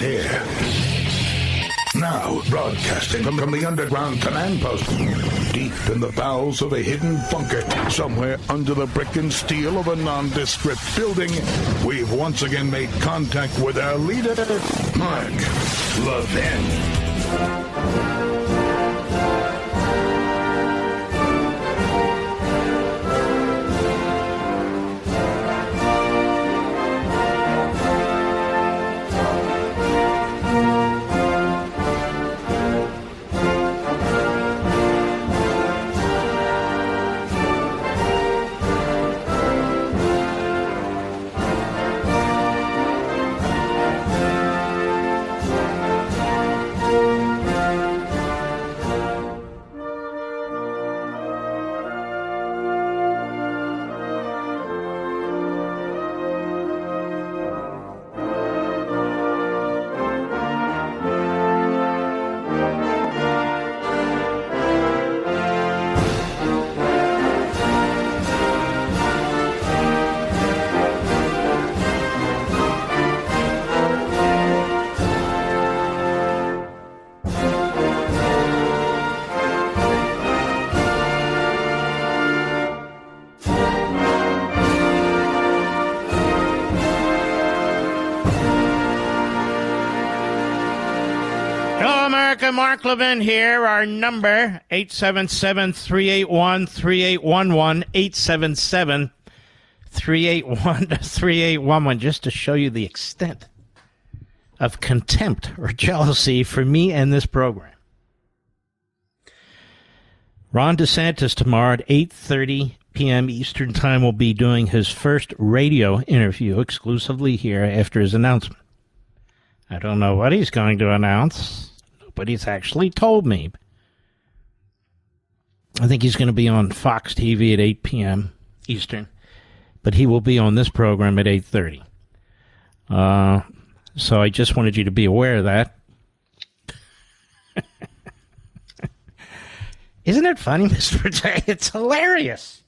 here. Now, broadcasting from the underground command post, deep in the bowels of a hidden bunker, somewhere under the brick and steel of a nondescript building, we've once again made contact with our leader, Mark Levin. Mark Levin here. Our number, 877-381-3811, 877-381-3811, just to show you the extent of contempt or jealousy for me and this program. Ron DeSantis tomorrow at 8:30 p.m. Eastern Time will be doing his first radio interview exclusively here after his announcement. I don't know what he's going to announce. But he's actually told me. I think he's going to be on Fox TV at 8 p.m. Eastern, but he will be on this program at 8:30. So I just wanted you to be aware of that. Isn't it funny, Mr. J? It's hilarious.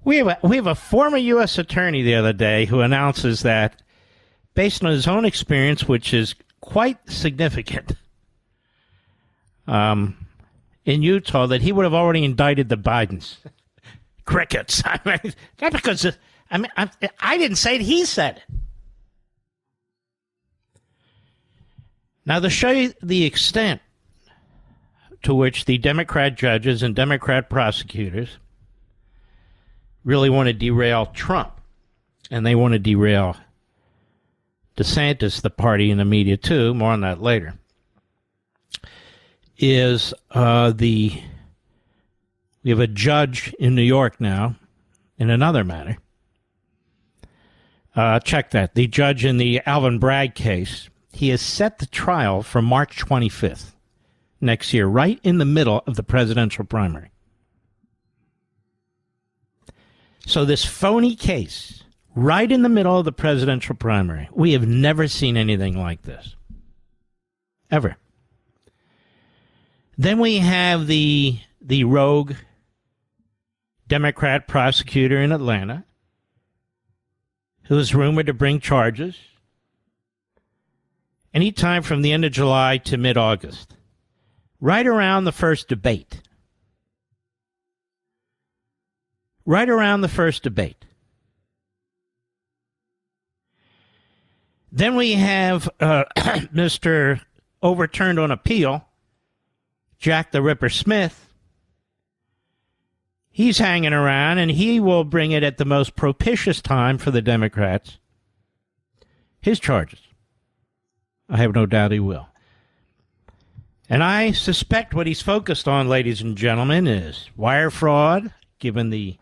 We have a former U.S. attorney the other day who announces that, based on his own experience, which is quite significant, in Utah, that he would have already indicted the Bidens. Crickets. I mean, not because I didn't say it, he said it. Now, to show you the extent to which the Democrat judges and Democrat prosecutors really want to derail Trump, and they want to derail DeSantis, the party, and the media too, more on that later, is we have a judge in New York now in another matter. Check that. The judge in the Alvin Bragg case, he has set the trial for March 25th next year, right in the middle of the presidential primary. So this phony case, right in the middle of the presidential primary, we have never seen anything like this. Ever. Then we have the rogue Democrat prosecutor in Atlanta who is rumored to bring charges anytime from the end of July to mid-August, right around the first debate. Right around the first debate. Then we have Mr. Overturned on Appeal, Jack the Ripper Smith. He's hanging around, and he will bring it at the most propitious time for the Democrats. His charges. I have no doubt he will. And I suspect what he's focused on, ladies and gentlemen, is wire fraud, given the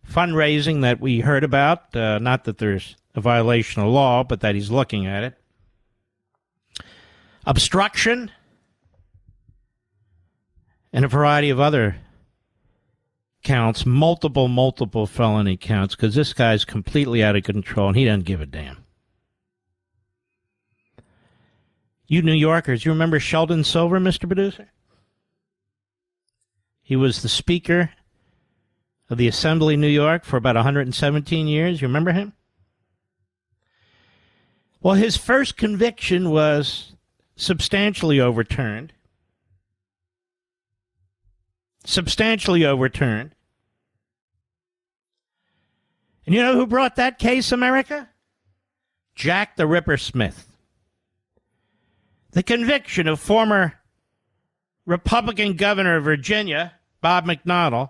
fundraising that we heard about. Not that there's a violation of law, but that he's looking at it. Obstruction, and a variety of other counts, multiple felony counts, because this guy's completely out of control, and he doesn't give a damn. You New Yorkers, you remember Sheldon Silver, Mr. Producer? He was the Speaker of the Assembly in New York for about 117 years. You remember him? Well, his first conviction was substantially overturned. Substantially overturned. And you know who brought that case, America? Jack the Ripper Smith. The conviction of former Republican governor of Virginia, Bob McDonnell,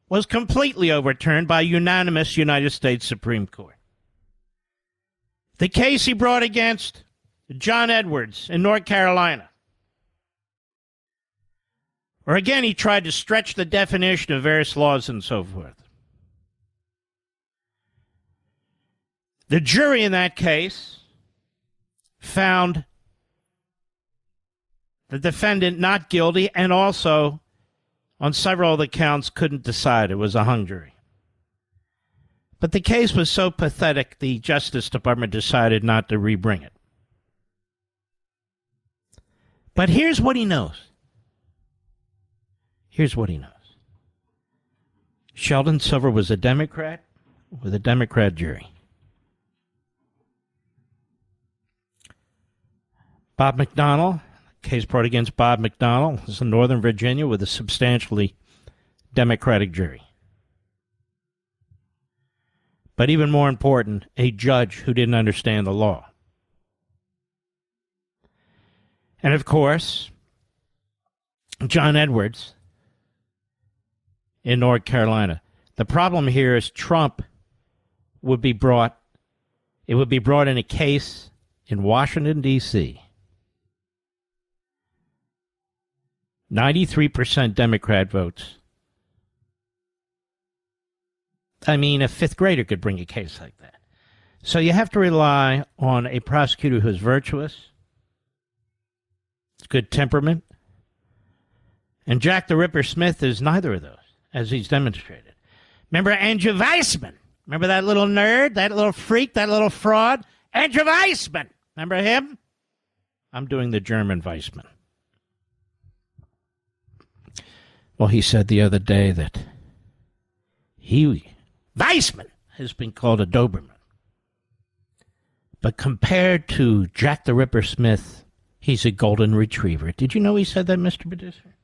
was completely overturned by unanimous United States Supreme Court. The case he brought against John Edwards in North Carolina, where again he tried to stretch the definition of various laws and so forth. The jury in that case found the defendant not guilty, and also on several of the counts couldn't decide. It was a hung jury. But the case was so pathetic, the Justice Department decided not to rebring it. But here's what he knows. Here's what he knows. Sheldon Silver was a Democrat with a Democrat jury. Bob McDonnell, case brought against Bob McDonnell, is in Northern Virginia with a substantially Democratic jury. But even more important, a judge who didn't understand the law. And of course, John Edwards in North Carolina. The problem here is Trump would be brought in a case in Washington, D.C. 93% Democrat votes. I mean, a fifth grader could bring a case like that. So you have to rely on a prosecutor who's virtuous, good temperament, and Jack the Ripper Smith is neither of those, as he's demonstrated. Remember Andrew Weissman? Remember that little nerd, that little freak, that little fraud? Andrew Weissman! Remember him? I'm doing the German Weissman. Well, he said the other day that Weissman has been called a Doberman. But compared to Jack the Ripper Smith, he's a golden retriever. Did you know he said that, Mr. Producer?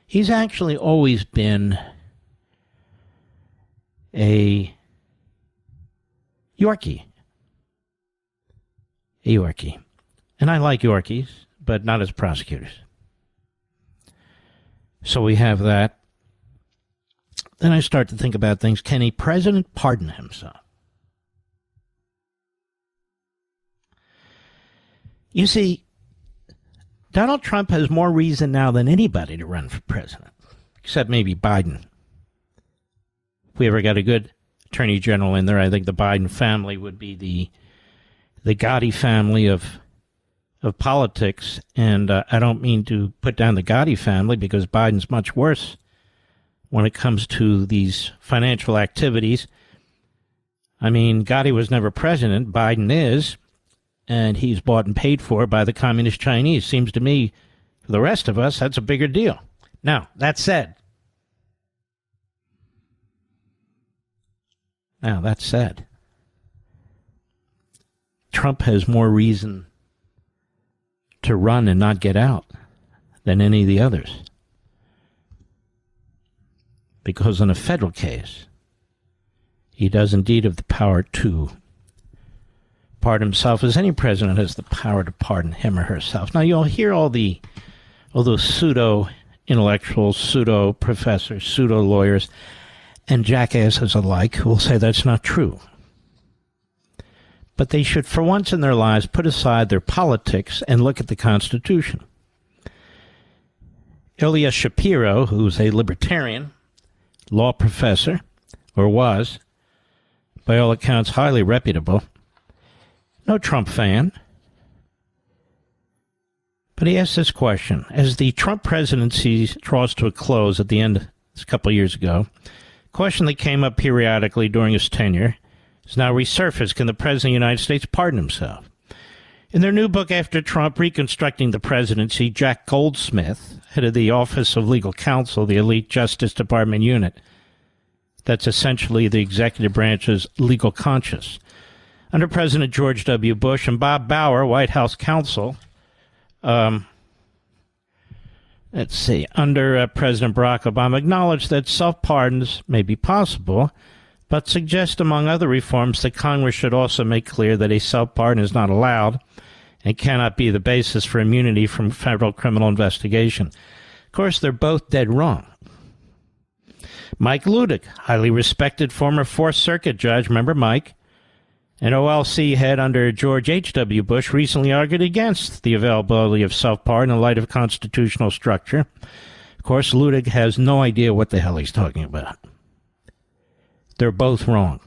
He's actually always been a Yorkie. A Yorkie. And I like Yorkies, but not as prosecutors. So we have that. Then I start to think about things. Can a president pardon himself? You see, Donald Trump has more reason now than anybody to run for president, except maybe Biden. If we ever got a good attorney general in there, I think the Biden family would be the Gotti family of politics. And I don't mean to put down the Gotti family, because Biden's much worse when it comes to these financial activities. I mean, Gotti was never president. Biden is. And he's bought and paid for by the communist Chinese. Seems to me, for the rest of us, that's a bigger deal. Now, that said, Trump has more reason to run and not get out than any of the others. Because in a federal case, he does indeed have the power to pardon himself, as any president has the power to pardon him or herself. Now, you'll hear all those pseudo-intellectuals, pseudo-professors, pseudo-lawyers, and jackasses alike who will say that's not true. But they should, for once in their lives, put aside their politics and look at the Constitution. Ilya Shapiro, who's a libertarian law professor, or was, by all accounts, highly reputable, no Trump fan. But he asked this question. As the Trump presidency draws to a close at the end, a couple of years ago, a question that came up periodically during his tenure is now resurfaced. Can the President of the United States pardon himself? In their new book after Trump, Reconstructing the Presidency, Jack Goldsmith, head of the Office of Legal Counsel, the elite Justice Department unit, that's essentially the executive branch's legal conscience, Under President George W. Bush and Bob Bauer, White House counsel, under President Barack Obama, acknowledged that self-pardons may be possible, but suggest, among other reforms, that Congress should also make clear that a self-pardon is not allowed and cannot be the basis for immunity from federal criminal investigation. Of course, they're both dead wrong. Mike Ludig, highly respected former Fourth Circuit judge, remember Mike, an OLC head under George H.W. Bush, recently argued against the availability of self-pardon in light of constitutional structure. Of course, Ludig has no idea what the hell he's talking about. They're both wrong.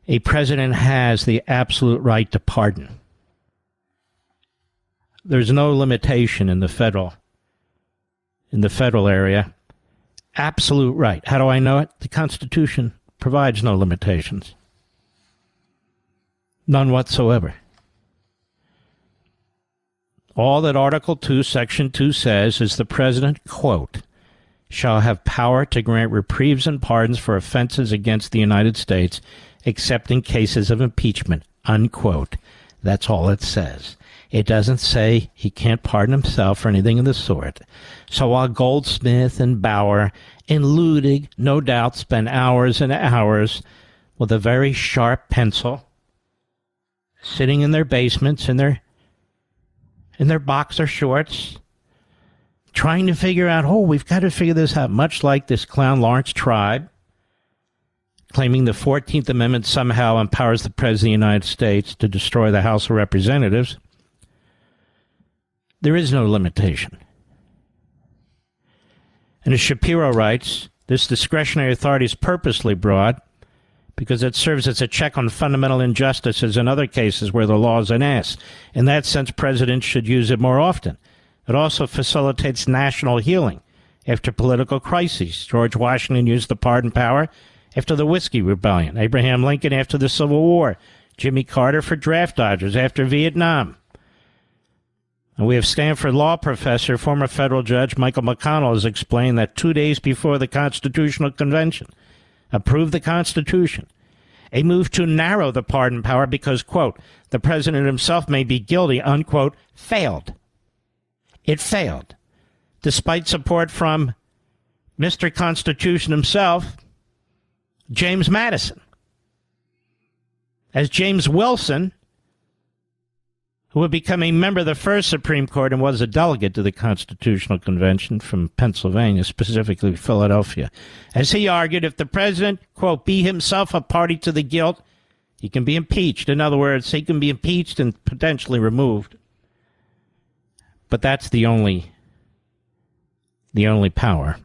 A president has the absolute right to pardon. There's no limitation in the federal area. Absolute right. How do I know it? The Constitution provides no limitations. None whatsoever. All that Article 2, Section 2 says is the president, quote, shall have power to grant reprieves and pardons for offenses against the United States, except in cases of impeachment, unquote. That's all it says. It doesn't say he can't pardon himself or anything of the sort. So while Goldsmith and Bauer and Ludig no doubt spend hours and hours with a very sharp pencil, sitting in their basements in their boxer shorts, trying to figure out, we've got to figure this out, much like this clown Lawrence Tribe, claiming the 14th Amendment somehow empowers the President of the United States to destroy the House of Representatives. There is no limitation. And as Shapiro writes, this discretionary authority is purposely broad because it serves as a check on fundamental injustices in other cases where the law is an ass. In that sense, presidents should use it more often. It also facilitates national healing after political crises. George Washington used the pardon power after the Whiskey Rebellion. Abraham Lincoln after the Civil War. Jimmy Carter for draft dodgers after Vietnam. And we have Stanford law professor, former federal judge Michael McConnell has explained that 2 days before the Constitutional Convention approved the Constitution, a move to narrow the pardon power because, quote, the president himself may be guilty, unquote, failed. It failed. Despite support from Mr. Constitution himself, James Madison. As James Wilson, who had become a member of the first Supreme Court and was a delegate to the Constitutional Convention from Pennsylvania, specifically Philadelphia, as he argued, if the president, quote, be himself a party to the guilt, he can be impeached. In other words, he can be impeached and potentially removed. But that's the only power.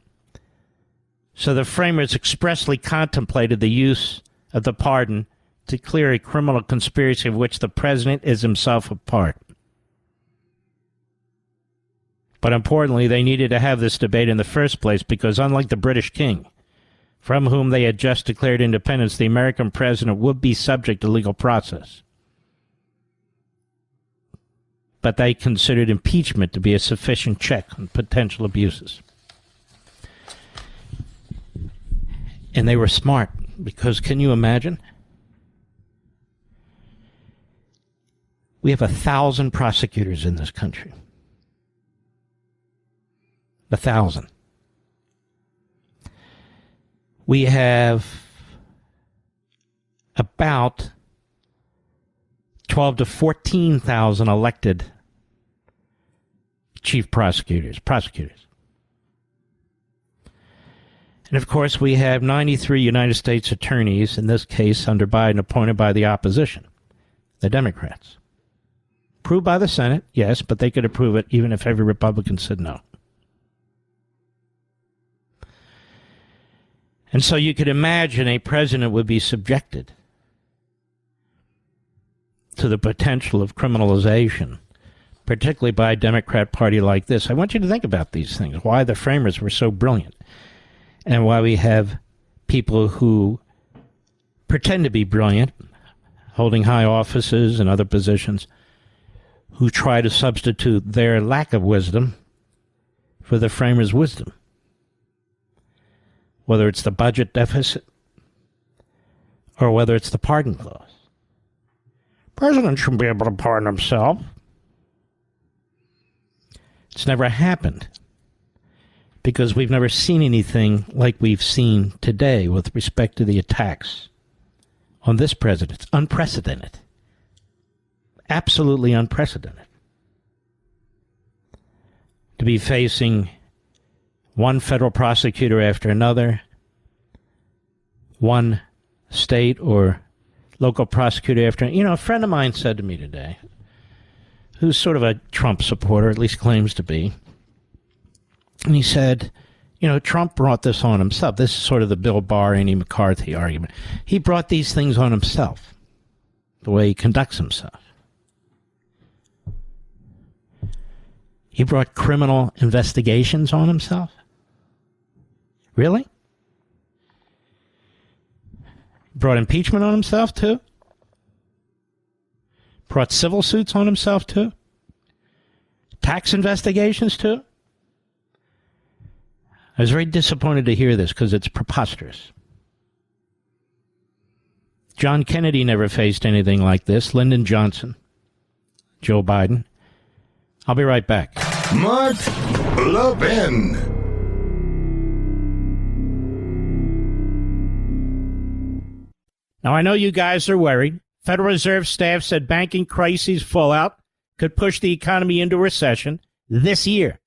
So the framers expressly contemplated the use of the pardon to clear a criminal conspiracy of which the president is himself a part. But importantly, they needed to have this debate in the first place because unlike the British king, from whom they had just declared independence, the American president would be subject to legal process. But they considered impeachment to be a sufficient check on potential abuses. And they were smart, because can you imagine? We have 1,000 prosecutors in this country. 1,000. We have about 12 to 14,000 elected chief prosecutors. And of course, we have 93 United States attorneys, in this case under Biden, appointed by the opposition, the Democrats. Approved by the Senate, yes, but they could approve it even if every Republican said no. And so you could imagine a president would be subjected to the potential of criminalization, particularly by a Democrat party like this. I want you to think about these things, why the framers were so brilliant, and why we have people who pretend to be brilliant, holding high offices and other positions, who try to substitute their lack of wisdom for the framers' wisdom. Whether it's the budget deficit, or whether it's the pardon clause. President shouldn't be able to pardon himself. It's never happened because we've never seen anything like we've seen today with respect to the attacks on this president. It's unprecedented. Absolutely unprecedented. To be facing one federal prosecutor after another, one state or local prosecutor after... You know, a friend of mine said to me today, who's sort of a Trump supporter, at least claims to be, and he said, you know, Trump brought this on himself. This is sort of the Bill Barr, Andy McCarthy argument. He brought these things on himself, the way he conducts himself. He brought criminal investigations on himself? Really? Brought impeachment on himself, too? Brought civil suits on himself, too? Tax investigations, too? I was very disappointed to hear this because it's preposterous. John Kennedy never faced anything like this. Lyndon Johnson. Joe Biden. I'll be right back. Mark Levin. Now, I know you guys are worried. Federal Reserve staff said banking crises fallout could push the economy into recession this year.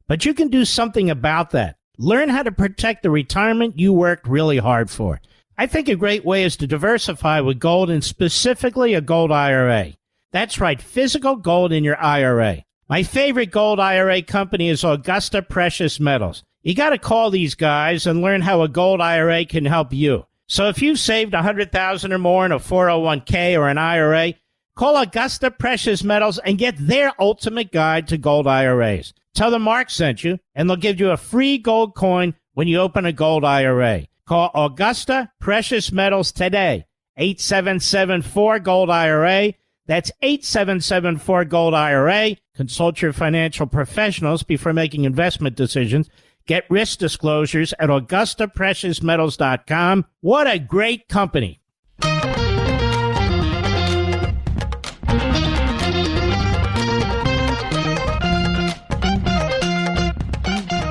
But you can do something about that. Learn how to protect the retirement you worked really hard for. I think a great way is to diversify with gold, and specifically a gold IRA. That's right, physical gold in your IRA. My favorite gold IRA company is Augusta Precious Metals. You got to call these guys and learn how a gold IRA can help you. So if you've saved $100,000 or more in a 401k or an IRA, call Augusta Precious Metals and get their ultimate guide to gold IRAs. Tell them Mark sent you, and they'll give you a free gold coin when you open a gold IRA. Call Augusta Precious Metals today, 877-4-GOLD-IRA. That's 877-4-GOLD-IRA. Consult your financial professionals before making investment decisions. Get risk disclosures at AugustaPreciousMetals.com. What a great company.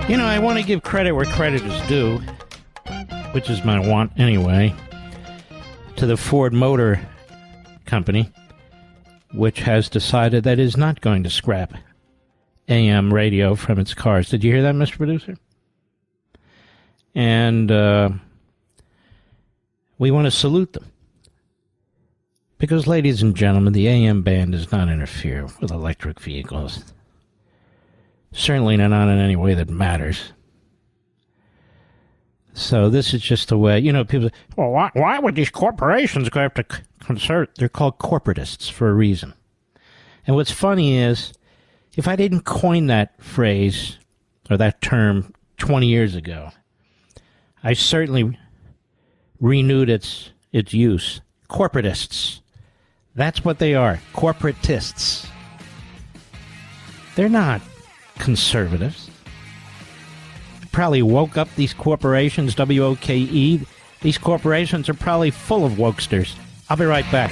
You know, I want to give credit where credit is due, which is my want anyway, to the Ford Motor Company, which has decided that it is not going to scrap AM radio from its cars. Did you hear that, Mr. Producer? And we want to salute them. Because, ladies and gentlemen, the AM band does not interfere with electric vehicles. Certainly not in any way that matters. So this is just a way, you know, people say, well, why would these corporations go after concert? They're called corporatists for a reason. And what's funny is, if I didn't coin that phrase or that term 20 years ago, I certainly renewed its use. Corporatists. That's what they are. Corporatists. They're not conservatives. Probably woke up these corporations, WOKE. These corporations are probably full of wokesters. I'll be right back.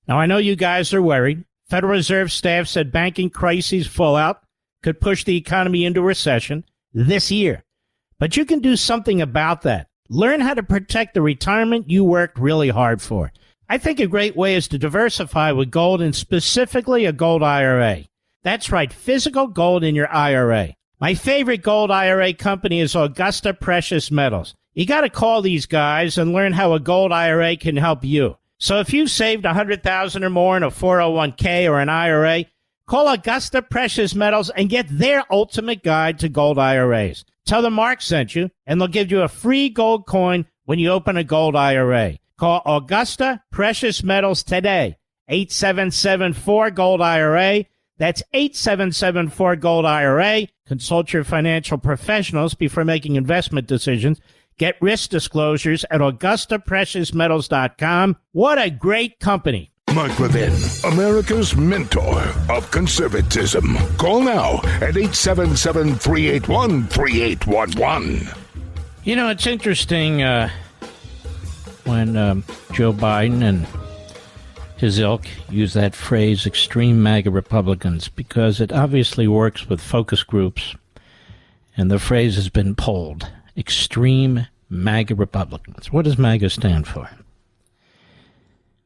Now, I know you guys are worried. Federal Reserve staff said banking crises fallout could push the economy into recession this year. But you can do something about that. Learn how to protect the retirement you worked really hard for. I think a great way is to diversify with gold, and specifically a gold IRA. That's right, physical gold in your IRA. My favorite gold IRA company is Augusta Precious Metals. You got to call these guys and learn how a gold IRA can help you. So if you've saved $100,000 or more in a 401k or an IRA, call Augusta Precious Metals and get their ultimate guide to gold IRAs. Tell them Mark sent you, and they'll give you a free gold coin when you open a gold IRA. Call Augusta Precious Metals today, 877-4-GOLD-IRA. That's 877-4-GOLD-IRA. Consult your financial professionals before making investment decisions. Get risk disclosures at AugustaPreciousMetals.com. What a great company. Mark Levin, America's mentor of conservatism. Call now at 877-381-3811. You know, it's interesting when Joe Biden and his ilk use that phrase, extreme MAGA Republicans, because it obviously works with focus groups, and the phrase has been polled. Extreme MAGA Republicans. What does MAGA stand for?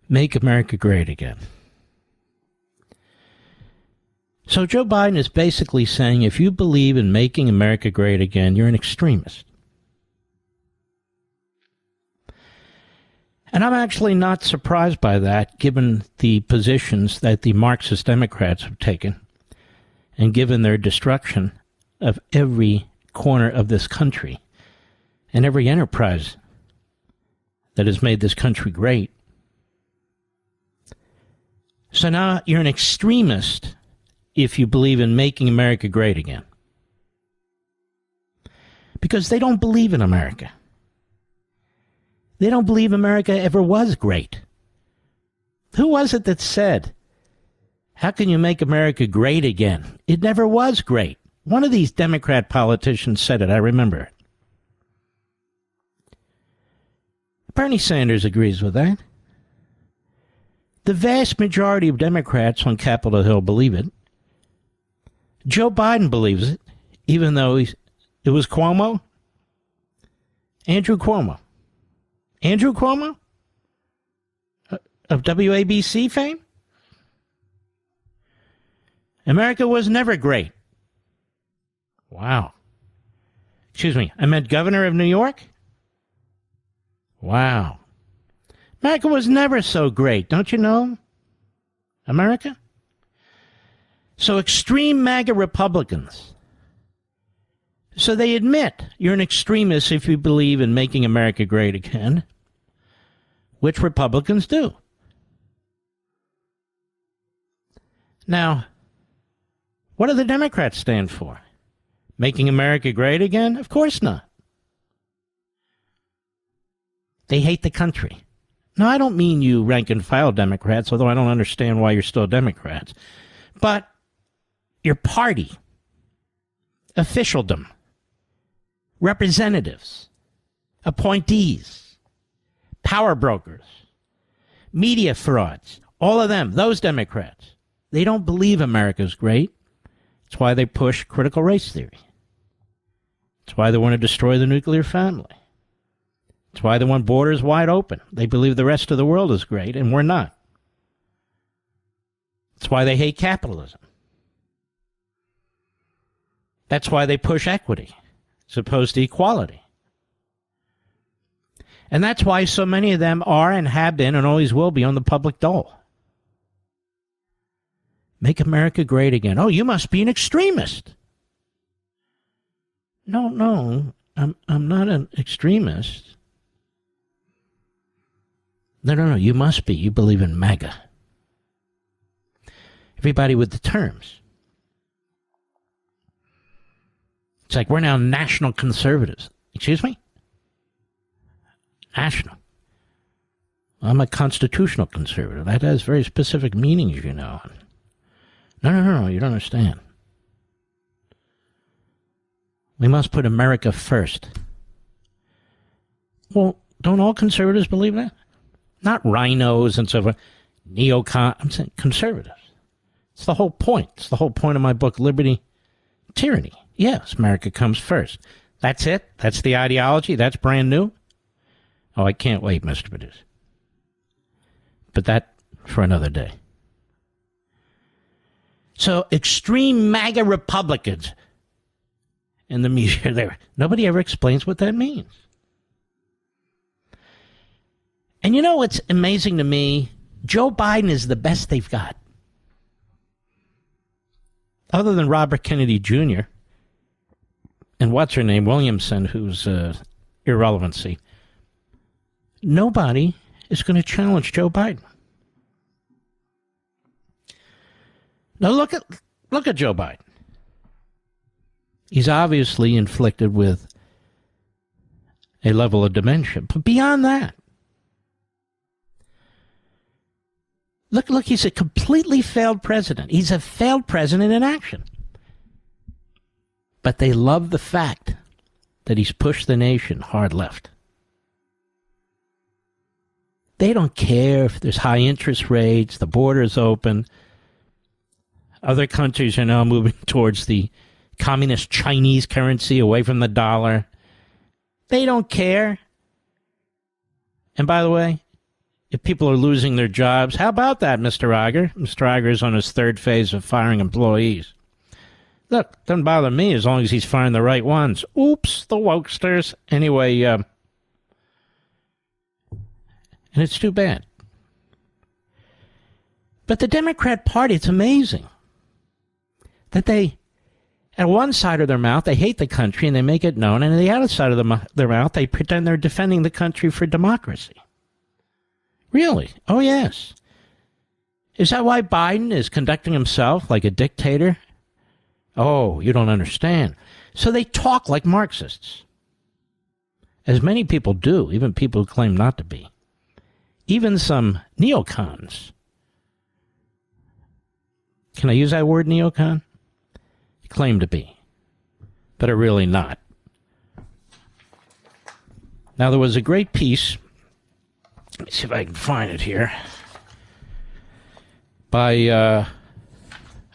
Make America Great Again. So Joe Biden is basically saying if you believe in making America great again, you're an extremist. And I'm actually not surprised by that, given the positions that the Marxist Democrats have taken, and given their destruction of every corner of this country and every enterprise that has made this country great. So now you're an extremist if you believe in making America great again. Because they don't believe in America. They don't believe America ever was great. Who was it that said, how can you make America great again? It never was great. One of these Democrat politicians said it, I remember it. Bernie Sanders agrees with that. The vast majority of Democrats on Capitol Hill believe it. Joe Biden believes it, even though it was Cuomo. Andrew Cuomo. Andrew Cuomo? Of WABC fame? America was never great. Wow. Excuse me, I meant governor of New York? Wow. America was never so great, don't you know? America? So extreme MAGA Republicans. So they admit you're an extremist if you believe in making America great again, which Republicans do. Now, what do the Democrats stand for? Making America great again? Of course not. They hate the country. Now, I don't mean you rank-and-file Democrats, although I don't understand why you're still Democrats. But your party, officialdom, representatives, appointees, power brokers, media frauds, all of them, those Democrats, they don't believe America's great. That's why they push critical race theory. That's why they want to destroy the nuclear family. That's why they want borders wide open. They believe the rest of the world is great, and we're not. That's why they hate capitalism. That's why they push equity as opposed to equality. And that's why so many of them are and have been and always will be on the public dole. Make America great again. Oh, you must be an extremist. No, I'm not an extremist. No, you must be. You believe in MAGA. Everybody with the terms. It's like we're now national conservatives. Excuse me? National. I'm a constitutional conservative. That has very specific meanings, you know. No, you don't understand. We must put America first. Well, don't all conservatives believe that? Not rhinos and so forth. Neocon. I'm saying conservatives. It's the whole point. It's the whole point of my book, Liberty, Tyranny. Yes, America comes first. That's it? That's the ideology? That's brand new? Oh, I can't wait, Mr. Producer. But that for another day. So, extreme MAGA Republicans in the media there. Nobody ever explains what that means. And you know what's amazing to me? Joe Biden is the best they've got. Other than Robert Kennedy Jr. and what's her name, Williamson, who's irrelevancy. Nobody is going to challenge Joe Biden. Now look at Joe Biden. He's obviously inflicted with a level of dementia. But beyond that, look, he's a completely failed president. He's a failed president in action. But they love the fact that he's pushed the nation hard left. They don't care if there's high interest rates, the border's open. Other countries are now moving towards the communist Chinese currency away from the dollar. They don't care. And by the way, if people are losing their jobs, how about that, Mr. Iger? Mr. Iger is on his third phase of firing employees. Look, doesn't bother me as long as he's firing the right ones. Oops, the wokesters. Anyway, and it's too bad. But the Democrat Party, it's amazing that they, at one side of their mouth, they hate the country and they make it known, and on the other side of their mouth, they pretend they're defending the country for democracy. Really? Oh, yes. Is that why Biden is conducting himself like a dictator? Oh, you don't understand. So they talk like Marxists, as many people do, even people who claim not to be. Even some neocons. Can I use that word, neocon? Claim to be, but are really not. Now, there was a great piece, let me see if I can find it here, by,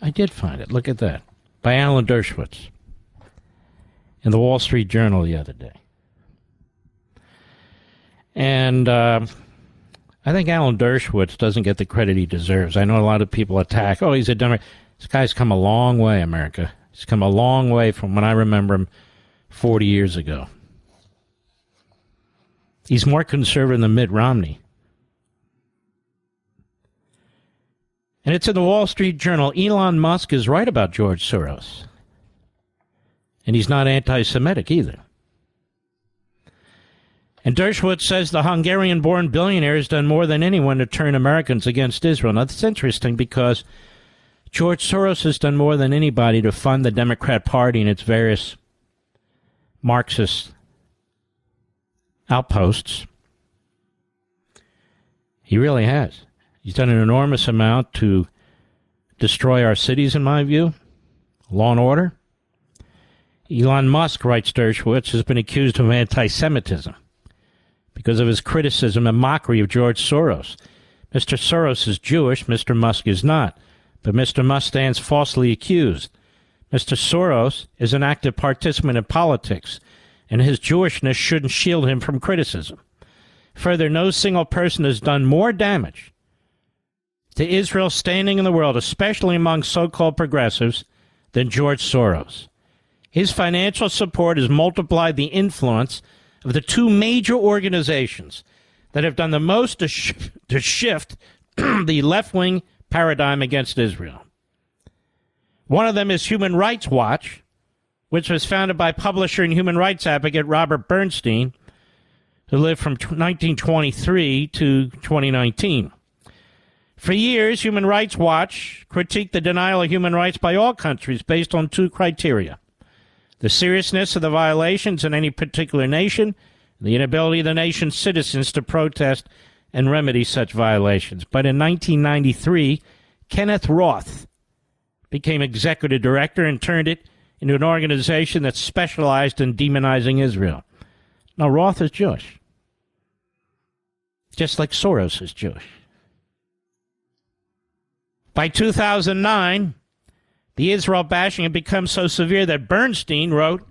I did find it, look at that, by Alan Dershowitz in the Wall Street Journal the other day. And I think Alan Dershowitz doesn't get the credit he deserves. I know a lot of people attack, oh, he's a Democrat. This guy's come a long way, America. He's come a long way from when I remember him 40 years ago. He's more conservative than Mitt Romney. And it's in the Wall Street Journal. Elon Musk is right about George Soros. And he's not anti-Semitic either. And Dershowitz says the Hungarian-born billionaire has done more than anyone to turn Americans against Israel. Now, that's interesting because George Soros has done more than anybody to fund the Democrat Party and its various Marxist outposts. He really has. He's done an enormous amount to destroy our cities, in my view. Law and order. Elon Musk, writes Dershowitz, has been accused of anti-Semitism because of his criticism and mockery of George Soros. Mr. Soros is Jewish, Mr. Musk is not. But Mr. Musk stands falsely accused. Mr. Soros is an active participant in politics, and his Jewishness shouldn't shield him from criticism. Further, no single person has done more damage to Israel's standing in the world, especially among so-called progressives, than George Soros. His financial support has multiplied the influence of the two major organizations that have done the most to shift the left-wing paradigm against Israel. One of them is Human Rights Watch, which was founded by publisher and human rights advocate Robert Bernstein, who lived from 1923 to 2019. For years, Human Rights Watch critiqued the denial of human rights by all countries based on two criteria: the seriousness of the violations in any particular nation, and the inability of the nation's citizens to protest and remedy such violations. But in 1993, Kenneth Roth became executive director and turned it into an organization that specialized in demonizing Israel. Now, Roth is Jewish, just like Soros is Jewish. By 2009, the Israel bashing had become so severe that Bernstein wrote,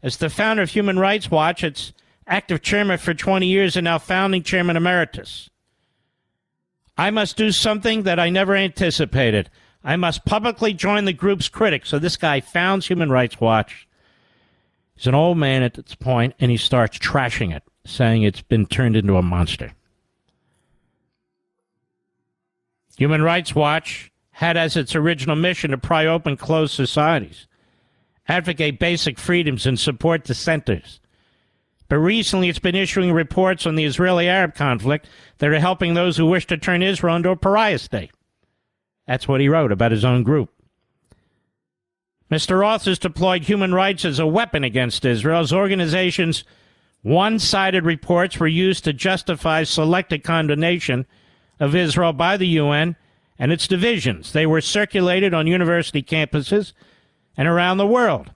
as the founder of Human Rights Watch, its active chairman for 20 years and now founding chairman emeritus, I must do something that I never anticipated. I must publicly join the group's critics. So this guy founds Human Rights Watch. He's an old man at this point, and he starts trashing it, saying it's been turned into a monster. Human Rights Watch had as its original mission to pry open closed societies, advocate basic freedoms, and support dissenters. But recently it's been issuing reports on the Israeli-Arab conflict that are helping those who wish to turn Israel into a pariah state. That's what he wrote about his own group. Mr. Roth has deployed human rights as a weapon against Israel. His organization's one-sided reports were used to justify selected condemnation of Israel by the UN and its divisions. They were circulated on university campuses and around the world.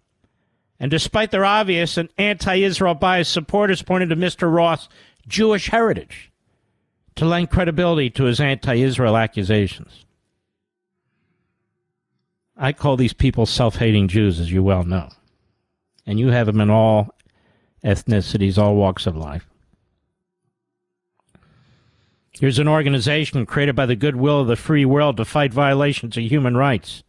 And despite their obvious and anti-Israel bias, supporters pointed to Mr. Roth's Jewish heritage to lend credibility to his anti-Israel accusations. I call these people self-hating Jews, as you well know. And you have them in all ethnicities, all walks of life. Here's an organization created by the goodwill of the free world to fight violations of human rights,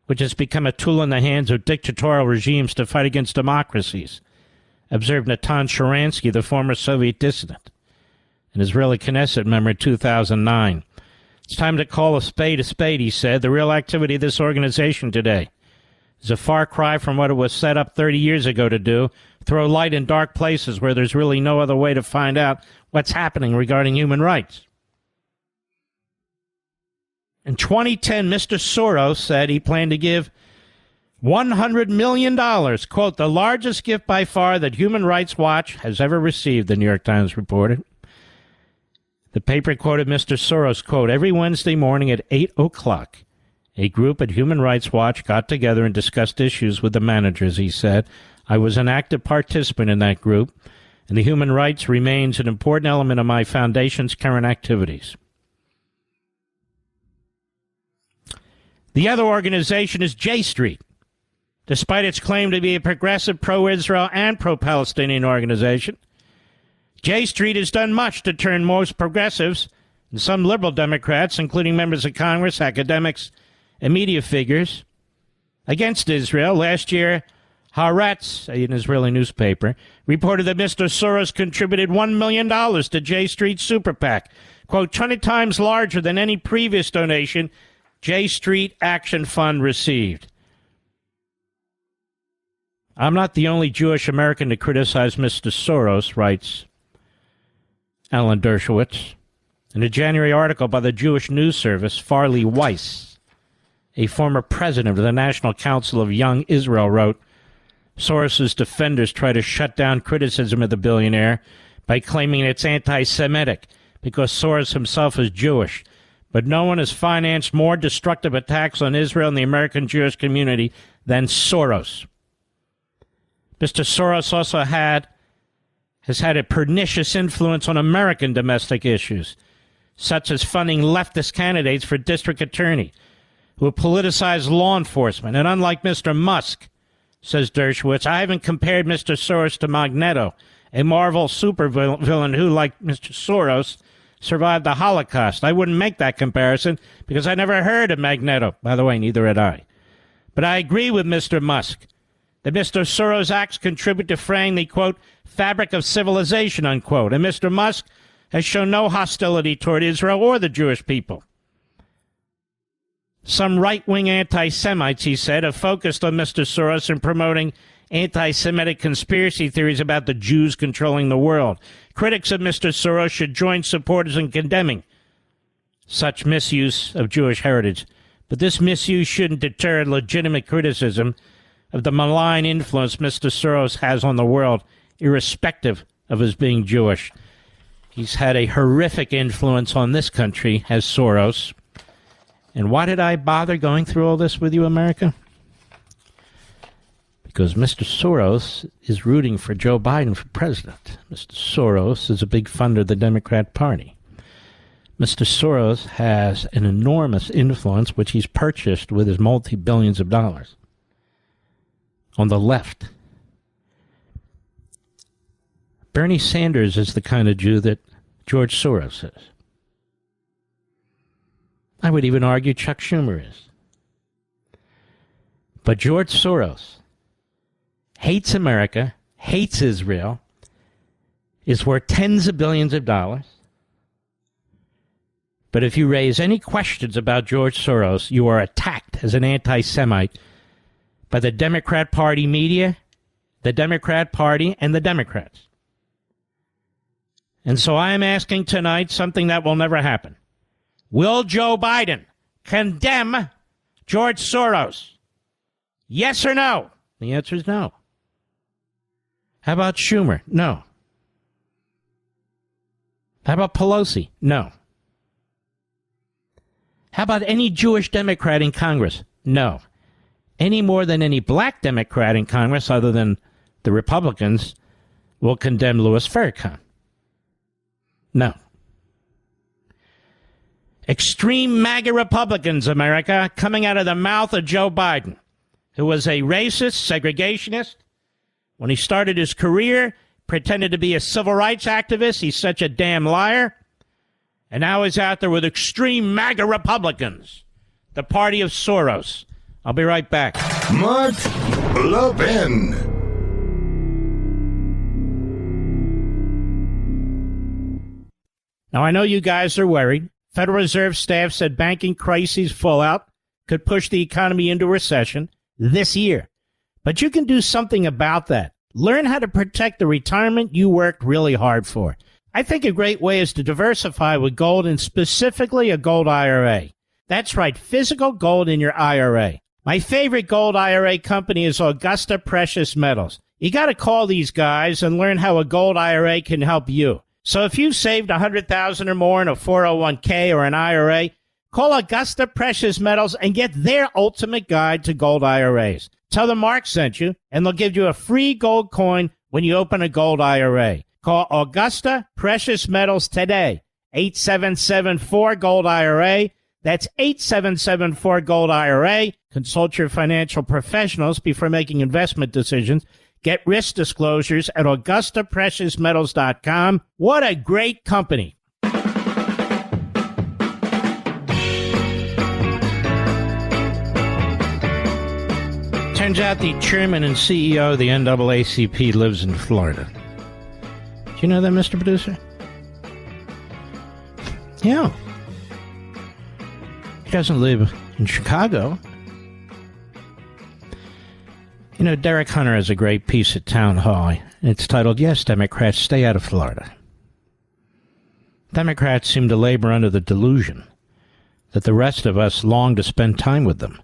which has become a tool in the hands of dictatorial regimes to fight against democracies, observed Natan Sharansky, the former Soviet dissident, an Israeli Knesset member in 2009. It's time to call a spade, he said. The real activity of this organization today is a far cry from what it was set up 30 years ago to do, throw light in dark places where there's really no other way to find out what's happening regarding human rights. In 2010, Mr. Soros said he planned to give $100 million, quote, the largest gift by far that Human Rights Watch has ever received, the New York Times reported. The paper quoted Mr. Soros, quote, every Wednesday morning at 8 o'clock, a group at Human Rights Watch got together and discussed issues with the managers, he said. I was an active participant in that group, and the human rights remains an important element of my foundation's current activities. The other organization is J Street. Despite its claim to be a progressive pro-Israel and pro-Palestinian organization, J Street has done much to turn most progressives and some liberal Democrats, including members of Congress, academics, and media figures, against Israel. Last year, Haaretz, an Israeli newspaper, reported that Mr. Soros contributed $1 million to J Street's super PAC, quote, 20 times larger than any previous donation J Street Action Fund received. I'm not the only Jewish American to criticize Mr. Soros, writes Alan Dershowitz. In a January article by the Jewish news service, Farley Weiss, a former president of the National Council of Young Israel, wrote, Soros's defenders try to shut down criticism of the billionaire by claiming it's anti-Semitic because Soros himself is Jewish. But no one has financed more destructive attacks on Israel and the American Jewish community than Soros. Mr. Soros also has had a pernicious influence on American domestic issues, such as funding leftist candidates for district attorney who have politicized law enforcement. And unlike Mr. Musk, says Dershowitz, I haven't compared Mr. Soros to Magneto, a Marvel supervillain who, like Mr. Soros, survived the Holocaust. I wouldn't make that comparison because I never heard of Magneto. By the way, neither had I. But I agree with Mr. Musk that Mr. Soros' acts contribute to fraying the, quote, fabric of civilization, unquote. And Mr. Musk has shown no hostility toward Israel or the Jewish people. Some right-wing anti-Semites, he said, have focused on Mr. Soros in promoting anti-Semitic conspiracy theories about the Jews controlling the world. Critics of Mr. Soros should join supporters in condemning such misuse of Jewish heritage. But this misuse shouldn't deter legitimate criticism of the malign influence Mr. Soros has on the world, irrespective of his being Jewish. He's had a horrific influence on this country, has Soros. And why did I bother going through all this with you, America? Because Mr. Soros is rooting for Joe Biden for president. Mr. Soros is a big funder of the Democrat Party. Mr. Soros has an enormous influence, which he's purchased with his multi-billions of dollars, on the left. Bernie Sanders is the kind of Jew that George Soros is. I would even argue Chuck Schumer is. But George Soros hates America, hates Israel, is worth tens of billions of dollars. But if you raise any questions about George Soros, you are attacked as an anti-Semite by the Democrat Party media, the Democrat Party, and the Democrats. And so I am asking tonight something that will never happen. Will Joe Biden condemn George Soros? Yes or no? The answer is no. How about Schumer? No. How about Pelosi? No. How about any Jewish Democrat in Congress? No. any more than any black Democrat in Congress, other than the Republicans, will condemn Louis Farrakhan. No. Extreme MAGA Republicans, America, coming out of the mouth of Joe Biden, who was a racist, segregationist. When he started his career, pretended to be a civil rights activist. He's such a damn liar. And now he's out there with extreme MAGA Republicans, the party of Soros. I'll be right back. Mark Levin. Now, I know you guys are worried. Federal Reserve staff said banking crisis fallout could push the economy into recession this year. But you can do something about that. Learn how to protect the retirement you worked really hard for. I think a great way is to diversify with gold, and specifically a gold IRA. That's right, physical gold in your IRA. My favorite gold IRA company is Augusta Precious Metals. You got to call these guys and learn how a gold IRA can help you. So if you've saved $100,000 or more in a 401k or an IRA, call Augusta Precious Metals and get their ultimate guide to gold IRAs. Tell them Mark sent you, and they'll give you a free gold coin when you open a gold IRA. Call Augusta Precious Metals today, 8774-GOLD-IRA. That's 8774-GOLD-IRA. Consult your financial professionals before making investment decisions. Get risk disclosures at AugustaPreciousMetals.com. What a great company. Turns out the chairman and CEO of the NAACP lives in Florida. Do you know that, Mr. Producer? Yeah. He doesn't live in Chicago. You know, Derek Hunter has a great piece at Town Hall, and it's titled, "Yes, Democrats, Stay Out of Florida." Democrats seem to labor under the delusion that the rest of us long to spend time with them,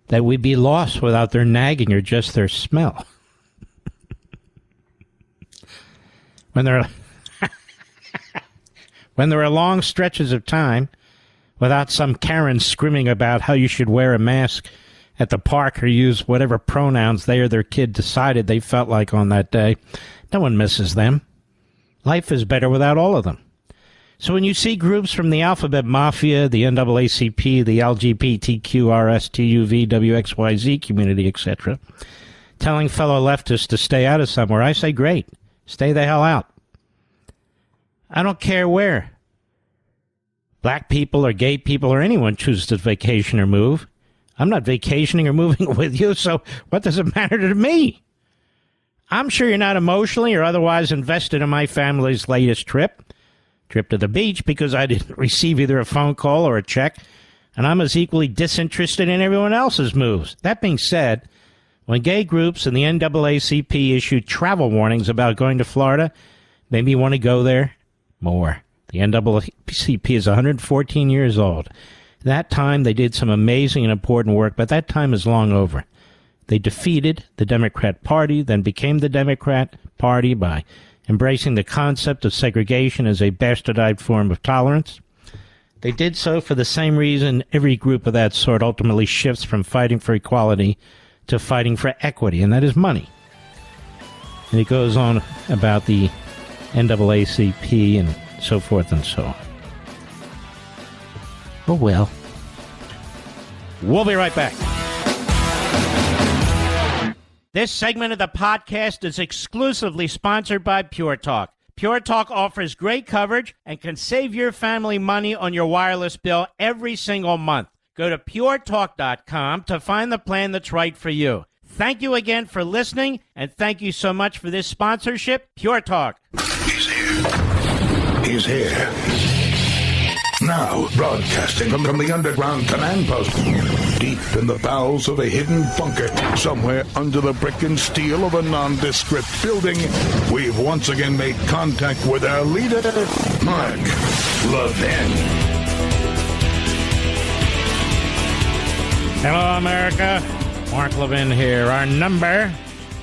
that we'd be lost without their nagging or just their smell. When there are long stretches of time without some Karen screaming about how you should wear a mask at the park or use whatever pronouns they or their kid decided they felt like on that day, no one misses them. Life is better without all of them. So when you see groups from the Alphabet Mafia, the NAACP, the LGBTQRSTUV, WXYZ community, etc., telling fellow leftists to stay out of somewhere, I say, great, stay the hell out. I don't care where black people or gay people or anyone chooses to vacation or move. I'm not vacationing or moving with you, so what does it matter to me? I'm sure you're not emotionally or otherwise invested in my family's latest trip to the beach, because I didn't receive either a phone call or a check, and I'm as equally disinterested in everyone else's moves. That being said, when gay groups and the NAACP issued travel warnings about going to Florida, made me want to go there more. The NAACP is 114 years old. That time, they did some amazing and important work, but that time is long over. They defeated the Democrat Party, then became the Democrat Party by embracing the concept of segregation as a bastardized form of tolerance. They did so for the same reason every group of that sort ultimately shifts from fighting for equality to fighting for equity, and that is money. And it goes on about the NAACP and so forth and so on. Oh, well. We'll be right back. This segment of the podcast is exclusively sponsored by Pure Talk. Pure Talk offers great coverage and can save your family money on your wireless bill every single month. Go to puretalk.com to find the plan that's right for you. Thank you again for listening, and thank you so much for this sponsorship, Pure Talk. He's here. He's here. Now, broadcasting from the underground command post, deep in the bowels of a hidden bunker, somewhere under the brick and steel of a nondescript building, we've once again made contact with our leader, Mark Levin. Hello, America. Mark Levin here. Our number,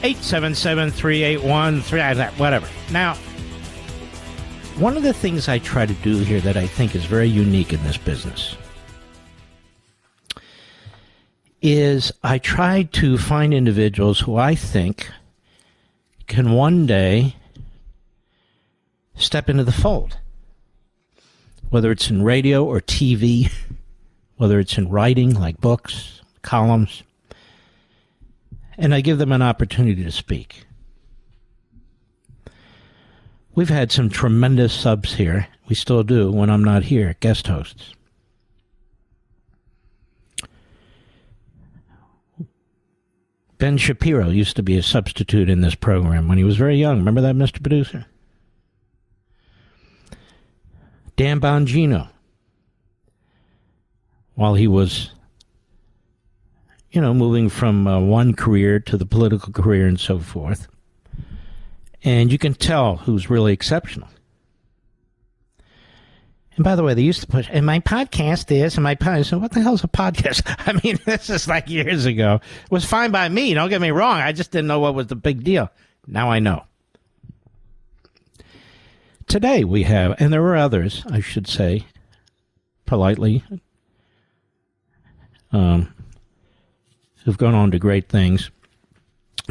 877-381-3... whatever. Now, one of the things I try to do here that I think is very unique in this business is I try to find individuals who I think can one day step into the fold, whether it's in radio or TV, whether it's in writing like books, columns, and I give them an opportunity to speak. We've had some tremendous subs here. We still do when I'm not here, guest hosts. Ben Shapiro used to be a substitute in this program when he was very young. Remember that, Mr. Producer? Dan Bongino, while he was, moving from one career to the political career and so forth. And you can tell who's really exceptional. And by the way, they used to push, and my podcast is, and my podcast, so what the hell's a podcast? I mean, this is like years ago. It was fine by me, don't get me wrong. I just didn't know what was the big deal. Now I know. Today we have, and there were others, I should say, politely, who've gone on to great things.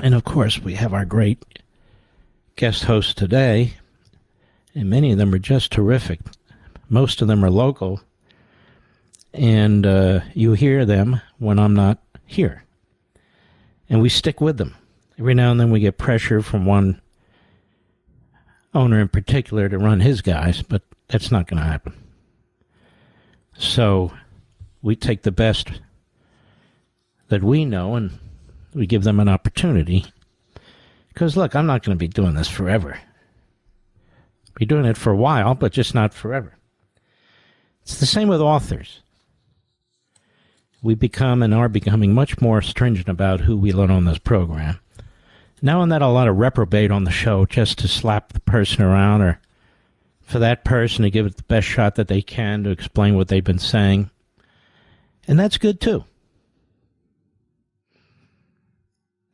And of course, we have our great guest hosts today, and many of them are just terrific. Most of them are local, and you hear them when I'm not here. And we stick with them. Every now and then we get pressure from one owner in particular to run his guys, but that's not going to happen. So we take the best that we know and we give them an opportunity. Because, look, I'm not going to be doing this forever. Be doing it for a while, but just not forever. It's the same with authors. We become and are becoming much more stringent about who we let on this program. Now and then a lot of reprobate on the show just to slap the person around or for that person to give it the best shot that they can to explain what they've been saying. And that's good too.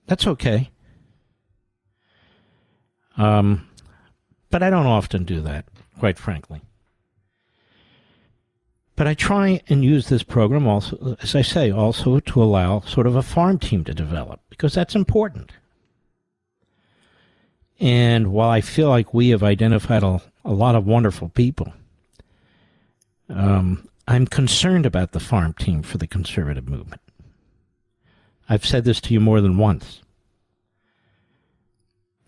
That's okay. But I don't often do that, quite frankly. But I try and use this program also, as I say, also to allow sort of a farm team to develop, because that's important. And while I feel like we have identified a lot of wonderful people, I'm concerned about the farm team for the conservative movement. I've said this to you more than once.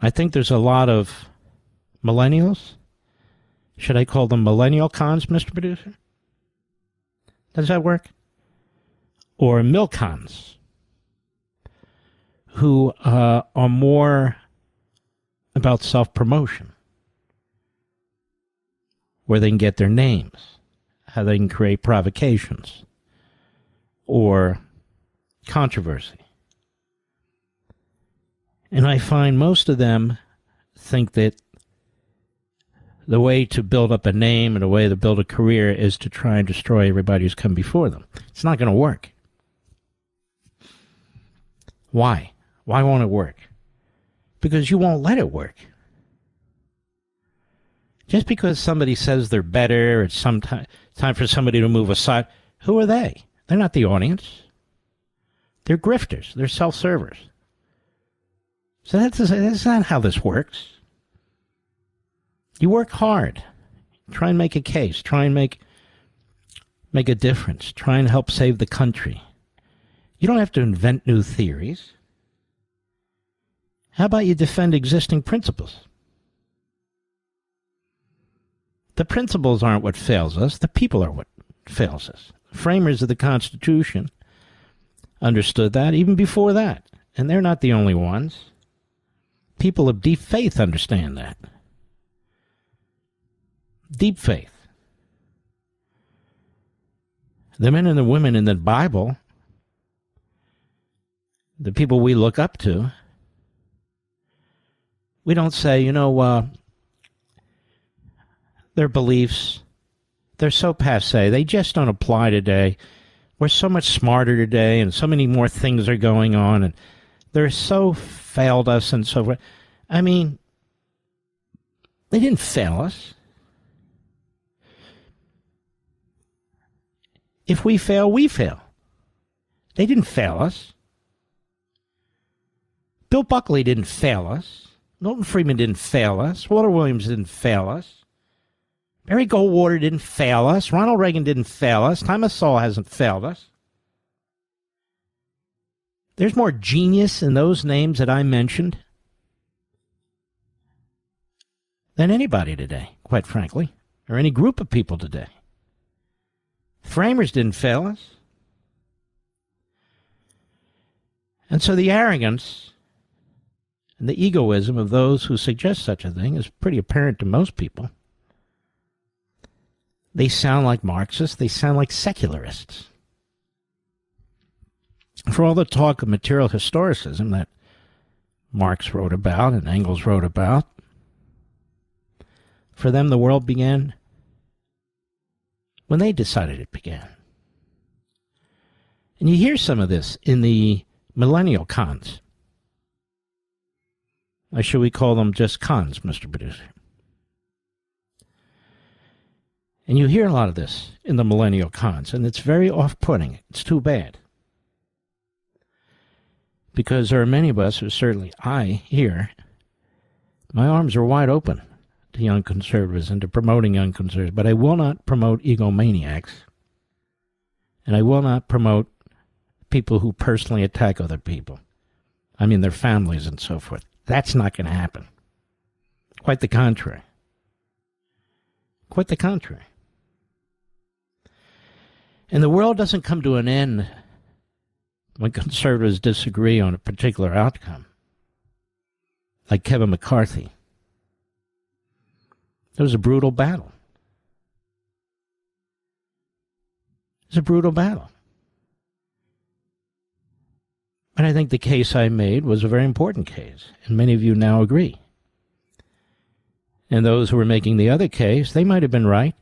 I think there's a lot of millennials. Should I call them millennial cons, Mr. Producer? Does that work? Or milcons, who are more about self-promotion, where they can get their names, how they can create provocations, or controversy. And I find most of them think that the way to build up a name and the way to build a career is to try and destroy everybody who's come before them. It's not going to work. Why? Why won't it work? Because you won't let it work. Just because somebody says they're better, it's time for somebody to move aside, who are they? They're not the audience. They're grifters. They're self-servers. So that's not how this works. You work hard. Try and make a case. Try and make a difference. Try and help save the country. You don't have to invent new theories. How about you defend existing principles? The principles aren't what fails us. The people are what fails us. The framers of the Constitution understood that even before that. And they're not the only ones. People of deep faith understand that. Deep faith. The men and the women in the Bible, the people we look up to, we don't say, their beliefs, they're so passé. They just don't apply today. We're so much smarter today, and so many more things are going on, and they're so failed us and so forth. I mean, they didn't fail us. If we fail, we fail. They didn't fail us. Bill Buckley didn't fail us. Milton Friedman didn't fail us. Walter Williams didn't fail us. Barry Goldwater didn't fail us. Ronald Reagan didn't fail us. Thomas Sowell hasn't failed us. There's more genius in those names that I mentioned than anybody today, quite frankly, or any group of people today. Framers didn't fail us. And so the arrogance and the egoism of those who suggest such a thing is pretty apparent to most people. They sound like Marxists. They sound like secularists. For all the talk of material historicism that Marx wrote about and Engels wrote about, for them the world began when they decided it began. And you hear some of this in the millennial cons. Or should we call them just cons, Mr. Producer? And you hear a lot of this in the millennial cons, and it's very off-putting. It's too bad. Because there are many of us, who certainly I here, my arms are wide open to young conservatives and to promoting young conservatives, but I will not promote egomaniacs, and I will not promote people who personally attack other people. I mean, their families and so forth. That's not going to happen. Quite the contrary. Quite the contrary. And the world doesn't come to an end when conservatives disagree on a particular outcome, like Kevin McCarthy. It was a brutal battle. It was a brutal battle. And I think the case I made was a very important case, and many of you now agree. And those who were making the other case, they might have been right.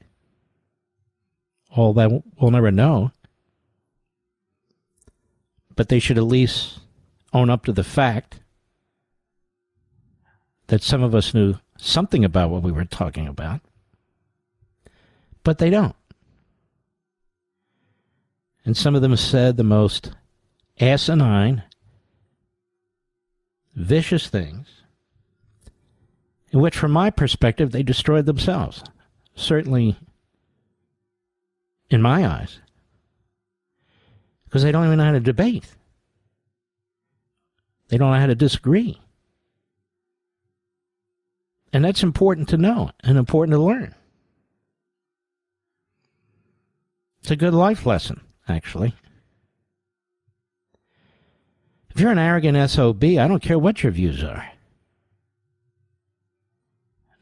All that we'll never know. But they should at least own up to the fact that some of us knew something about what we were talking about, but they don't. And some of them said the most asinine, vicious things, in which, from my perspective, they destroyed themselves. Certainly, in my eyes. Because they don't even know how to debate. They don't know how to disagree. And that's important to know and important to learn. It's a good life lesson, actually. If you're an arrogant SOB, I don't care what your views are.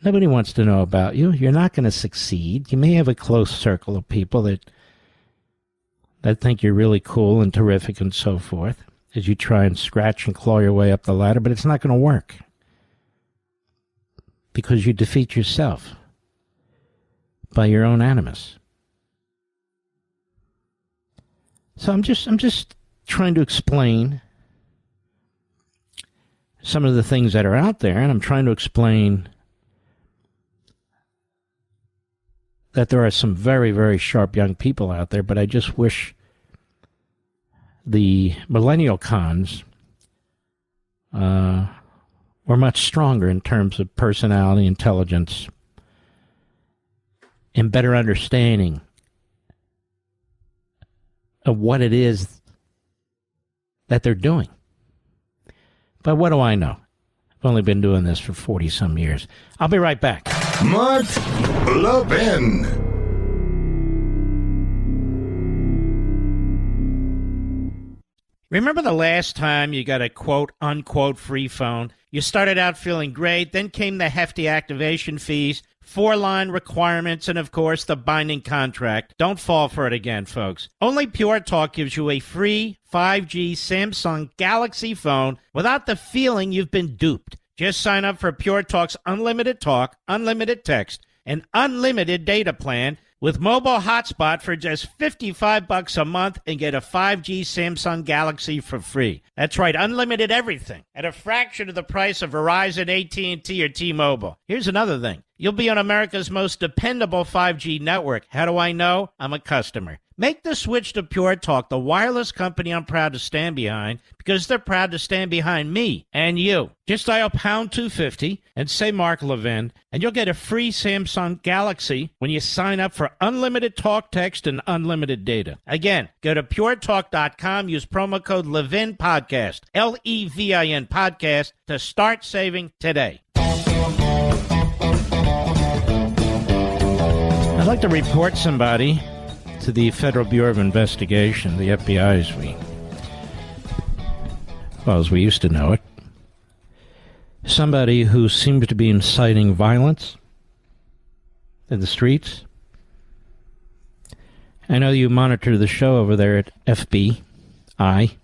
Nobody wants to know about you. You're not going to succeed. You may have a close circle of people that think you're really cool and terrific and so forth as you try and scratch and claw your way up the ladder, but it's not going to work because you defeat yourself by your own animus. So I'm just trying to explain some of the things that are out there, and I'm trying to explain that there are some very, very sharp young people out there, but I just wish the millennial cons were much stronger in terms of personality, intelligence, and better understanding of what it is that they're doing. But what do I know? I've only been doing this for 40-some years. I'll be right back. Mark Levin. Remember the last time you got a quote-unquote free phone? You started out feeling great, then came the hefty activation fees, 4-line requirements, and of course the binding contract. Don't fall for it again, folks. Only Pure Talk gives you a free 5G Samsung Galaxy phone without the feeling you've been duped. Just sign up for Pure Talk's unlimited talk, unlimited text, and unlimited data plan with mobile hotspot for just $55 a month and get a 5G Samsung Galaxy for free. That's right, unlimited everything at a fraction of the price of Verizon, AT&T, or T-Mobile. Here's another thing. You'll be on America's most dependable 5G network. How do I know? I'm a customer. Make the switch to Pure Talk, the wireless company I'm proud to stand behind, because they're proud to stand behind me and you. Just dial pound 250 and say Mark Levin, and you'll get a free Samsung Galaxy when you sign up for unlimited talk, text, and unlimited data. Again, go to puretalk.com, use promo code Levin Podcast, Levin Podcast, to start saving today. I'd like to report somebody to the Federal Bureau of Investigation, the FBI as we used to know it. Somebody who seems to be inciting violence in the streets. I know you monitor the show over there at FBI.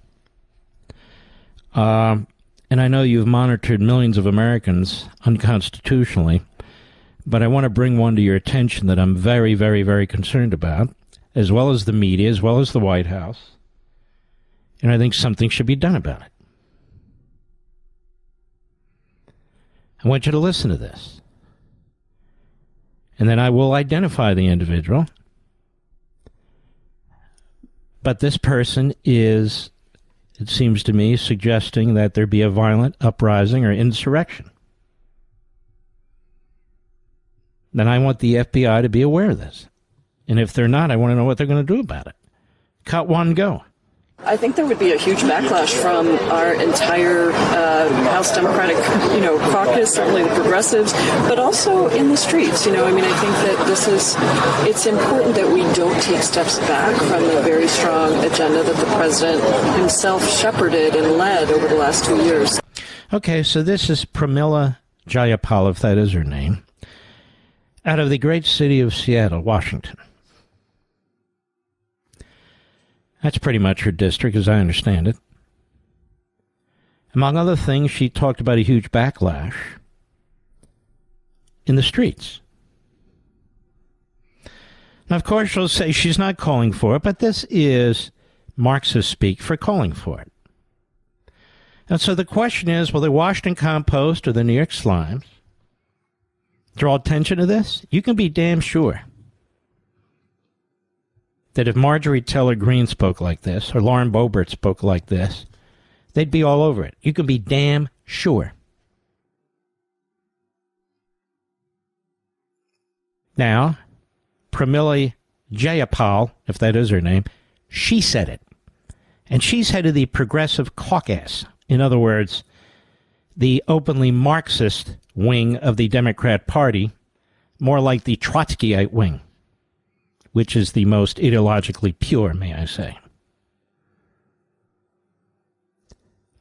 And I know you've monitored millions of Americans unconstitutionally. But I want to bring one to your attention that I'm very, very, very concerned about, as well as the media, as well as the White House. And I think something should be done about it. I want you to listen to this. And then I will identify the individual. But this person is, it seems to me, suggesting that there be a violent uprising or insurrection. Then I want the FBI to be aware of this. And if they're not, I want to know what they're going to do about it. Cut one, go. I think there would be a huge backlash from our entire House Democratic, caucus, certainly the progressives, but also in the streets. I think that it's important that we don't take steps back from the very strong agenda that the president himself shepherded and led over the last 2 years. Okay, so this is Pramila Jayapal, if that is her name, out of the great city of Seattle, Washington. That's pretty much her district, as I understand it. Among other things, she talked about a huge backlash in the streets. Now, of course, she'll say she's not calling for it, but this is Marxist speak for calling for it. And so the question is, will the Washington Compost or the New York Slimes draw attention to this? You can be damn sure that if Marjorie Taylor Greene spoke like this, or Lauren Boebert spoke like this, they'd be all over it. You can be damn sure. Now, Pramila Jayapal, if that is her name, she said it. And she's head of the Progressive Caucus. In other words, the openly Marxist wing of the Democrat Party, more like the Trotskyite wing, which is the most ideologically pure, may I say.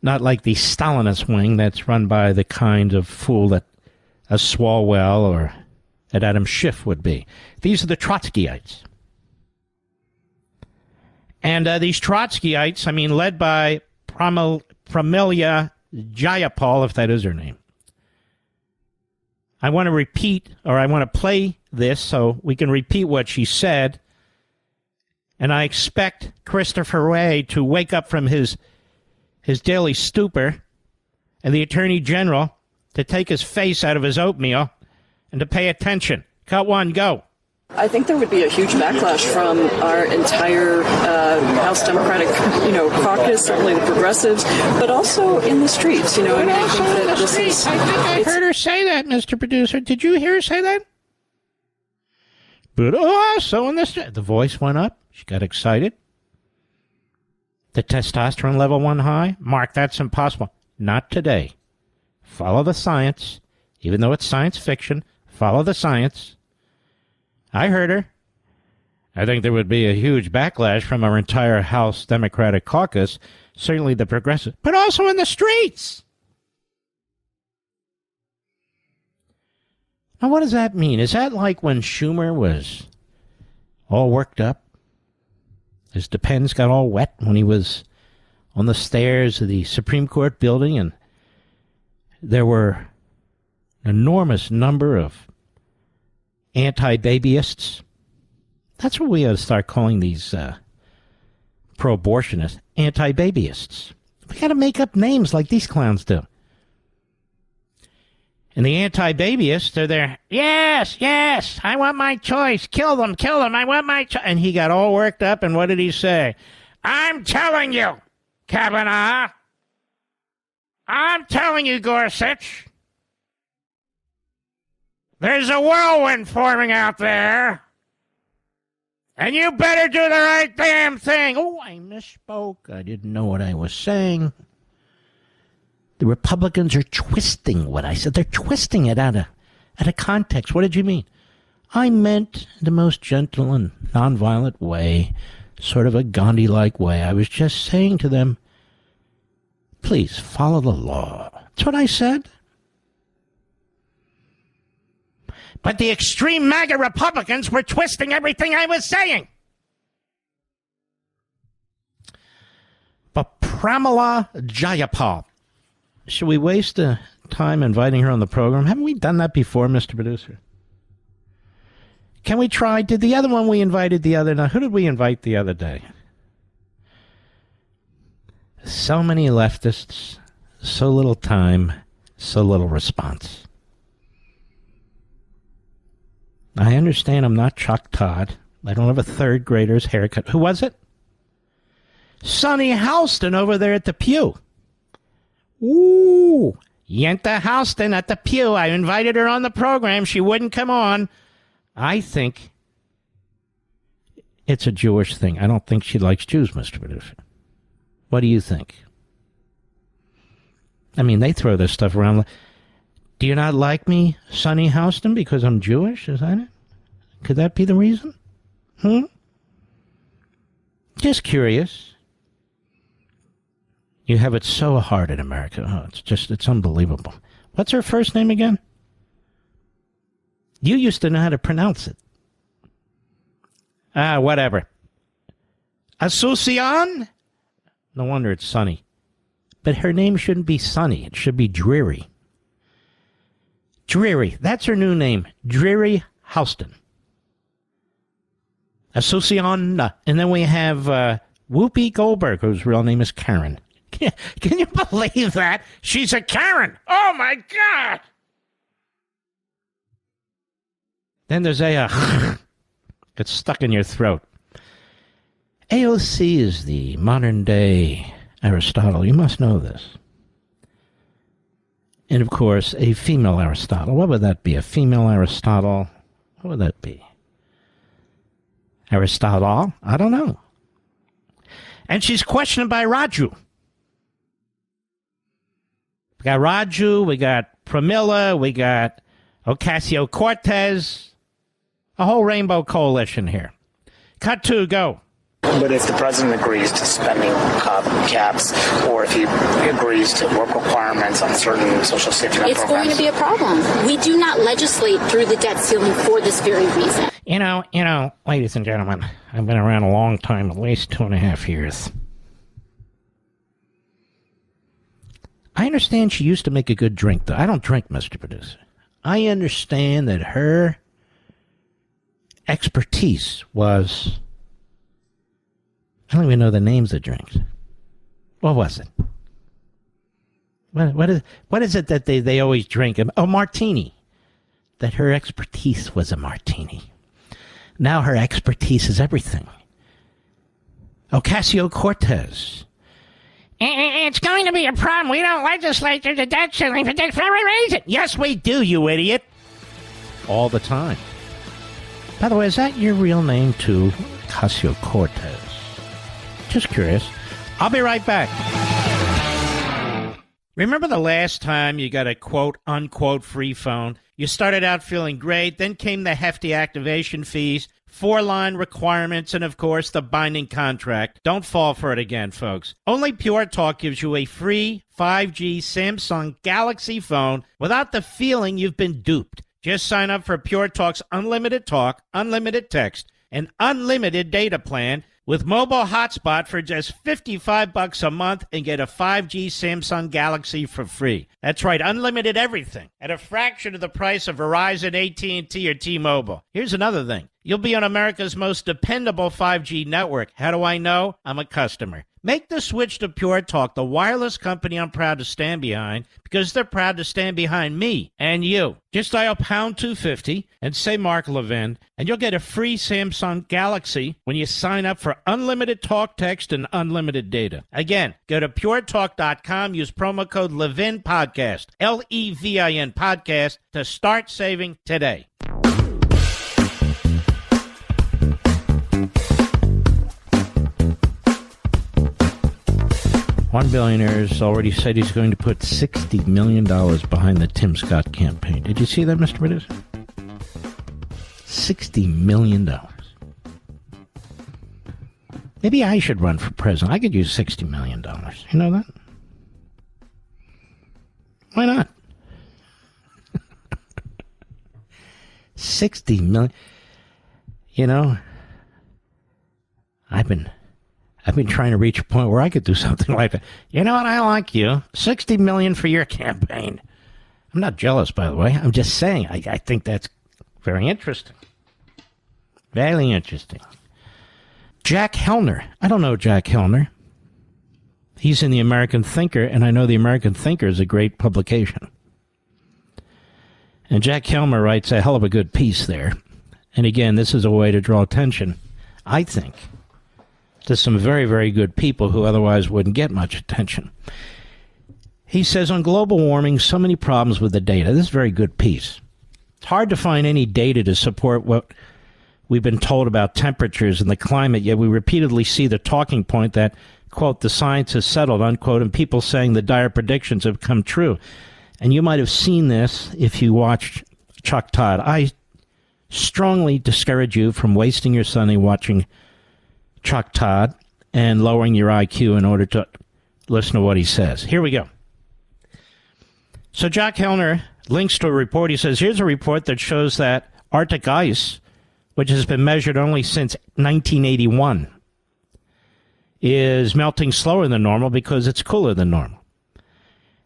Not like the Stalinist wing that's run by the kind of fool that a Swalwell or an Adam Schiff would be. These are the Trotskyites. And these Trotskyites, led by Pramila Jayapal, if that is her name. I want to repeat, or I want to play this so we can repeat what she said. And I expect Christopher Wray to wake up from his daily stupor and the Attorney General to take his face out of his oatmeal and to pay attention. Cut one, go. I think there would be a huge backlash from our entire House Democratic, caucus, certainly the progressives, but also in the streets. I think that this is... I think I heard her say that, Mr. Producer. Did you hear her say that? But also in the street, the voice went up. She got excited. The testosterone level went high. Mark, that's impossible. Not today. Follow the science. Even though it's science fiction, follow the science. I heard her. I think there would be a huge backlash from our entire House Democratic caucus, certainly the progressive, but also in the streets. Now, what does that mean? Is that like when Schumer was all worked up? His depends got all wet when he was on the stairs of the Supreme Court building, and there were an enormous number of anti-babyists. That's what we ought to start calling these pro-abortionists, anti-babyists. We got to make up names like these clowns do. And the anti-babyists are there. Yes, yes, I want my choice. Kill them, I want my choice. And he got all worked up, and what did he say? I'm telling you, Kavanaugh. I'm telling you, Gorsuch. There's a whirlwind forming out there. And you better do the right damn thing. Oh, I misspoke. I didn't know what I was saying. The Republicans are twisting what I said. They're twisting it out of context. What did you mean? I meant the most gentle and nonviolent way, sort of a Gandhi-like way. I was just saying to them, please follow the law. That's what I said. But the extreme MAGA Republicans were twisting everything I was saying. But Pramila Jayapal, should we waste time inviting her on the program? Haven't we done that before, Mr. Producer? Can we try? Did the other one we invited the other night? Who did we invite the other day? So many leftists, so little time, so little response. I understand I'm not Chuck Todd. I don't have a third grader's haircut. Who was it? Sonny Houston over there at the Pew. Ooh, Yenta Houston at the Pew. I invited her on the program. She wouldn't come on. I think it's a Jewish thing. I don't think she likes Jews, Mr. Producer. What do you think? I mean, they throw this stuff around. Do you not like me, Sonny Houston, because I'm Jewish? Is that it? Could that be the reason? Just curious. You have it so hard in America. Oh, it's unbelievable. What's her first name again? You used to know how to pronounce it. Whatever. Asuncion? No wonder it's Sonny. But her name shouldn't be Sonny. It should be Dreary. Dreary. That's her new name. Dreary Houston. Asuncion. And then we have Whoopi Goldberg, whose real name is Karen. Can you believe that? She's a Karen. Oh, my God. Then there's gets stuck in your throat. AOC is the modern-day Aristotle. You must know this. And, of course, a female Aristotle. What would that be? A female Aristotle? What would that be? Aristotle? I don't know. And she's questioned by Raju. We got Raju, we got Pramila, we got Ocasio-Cortez. A whole rainbow coalition here. Cut to, go. But if the president agrees to spending caps, or if he agrees to work requirements on certain social safety net programs, it's going to be a problem. We do not legislate through the debt ceiling for this very reason. You know, ladies and gentlemen, I've been around a long time, at least 2.5 years. I understand she used to make a good drink, though. I don't drink, Mr. Producer. I understand that her expertise was, I don't even know the names of drinks. What was it? What is it that they always drink? Oh, martini. That her expertise was a martini. Now her expertise is everything. Ocasio-Cortez. It's going to be a problem. We don't legislate through the debt ceiling for this very reason. Yes, we do, you idiot. All the time. By the way, is that your real name, too? Ocasio-Cortez. Just curious. I'll be right back. Remember the last time you got a quote-unquote free phone? You started out feeling great, then came the hefty activation fees, 4-line requirements, and, of course, the binding contract. Don't fall for it again, folks. Only Pure Talk gives you a free 5G Samsung Galaxy phone without the feeling you've been duped. Just sign up for Pure Talk's unlimited talk, unlimited text, and unlimited data plan with mobile hotspot for just $55 a month and get a 5G Samsung Galaxy for free. That's right, unlimited everything at a fraction of the price of Verizon, AT&T, or T-Mobile. Here's another thing. You'll be on America's most dependable 5G network. How do I know? I'm a customer. Make the switch to Pure Talk, the wireless company I'm proud to stand behind, because they're proud to stand behind me and you. Just dial pound 250 and say Mark Levin, and you'll get a free Samsung Galaxy when you sign up for unlimited talk, text, and unlimited data. Again, go to puretalk.com, use promo code Levin Podcast, Levin Podcast, to start saving today. One billionaire has already said he's going to put $60 million behind the Tim Scott campaign. Did you see that, Mr. Producer? $60 million. Maybe I should run for president. I could use $60 million. You know that? Why not? 60 million. You know, I've been trying to reach a point where I could do something like that. You know what? I like you. $60 million for your campaign. I'm not jealous, by the way. I'm just saying I think that's very interesting. Very interesting. Jack Hellner. I don't know Jack Hellner. He's in the American Thinker, and I know the American Thinker is a great publication. And Jack Hellner writes a hell of a good piece there. And again, this is a way to draw attention, I think, to some very, very good people who otherwise wouldn't get much attention. He says, on global warming, so many problems with the data. This is a very good piece. It's hard to find any data to support what we've been told about temperatures and the climate, yet we repeatedly see the talking point that, quote, the science is settled, unquote, and people saying the dire predictions have come true. And you might have seen this if you watched Chuck Todd. I strongly discourage you from wasting your Sunday watching Chuck Todd and lowering your IQ in order to listen to what he says. Here we go. So Jack Hellner links to a report. He says, here's a report that shows that Arctic ice, which has been measured only since 1981, is melting slower than normal because it's cooler than normal.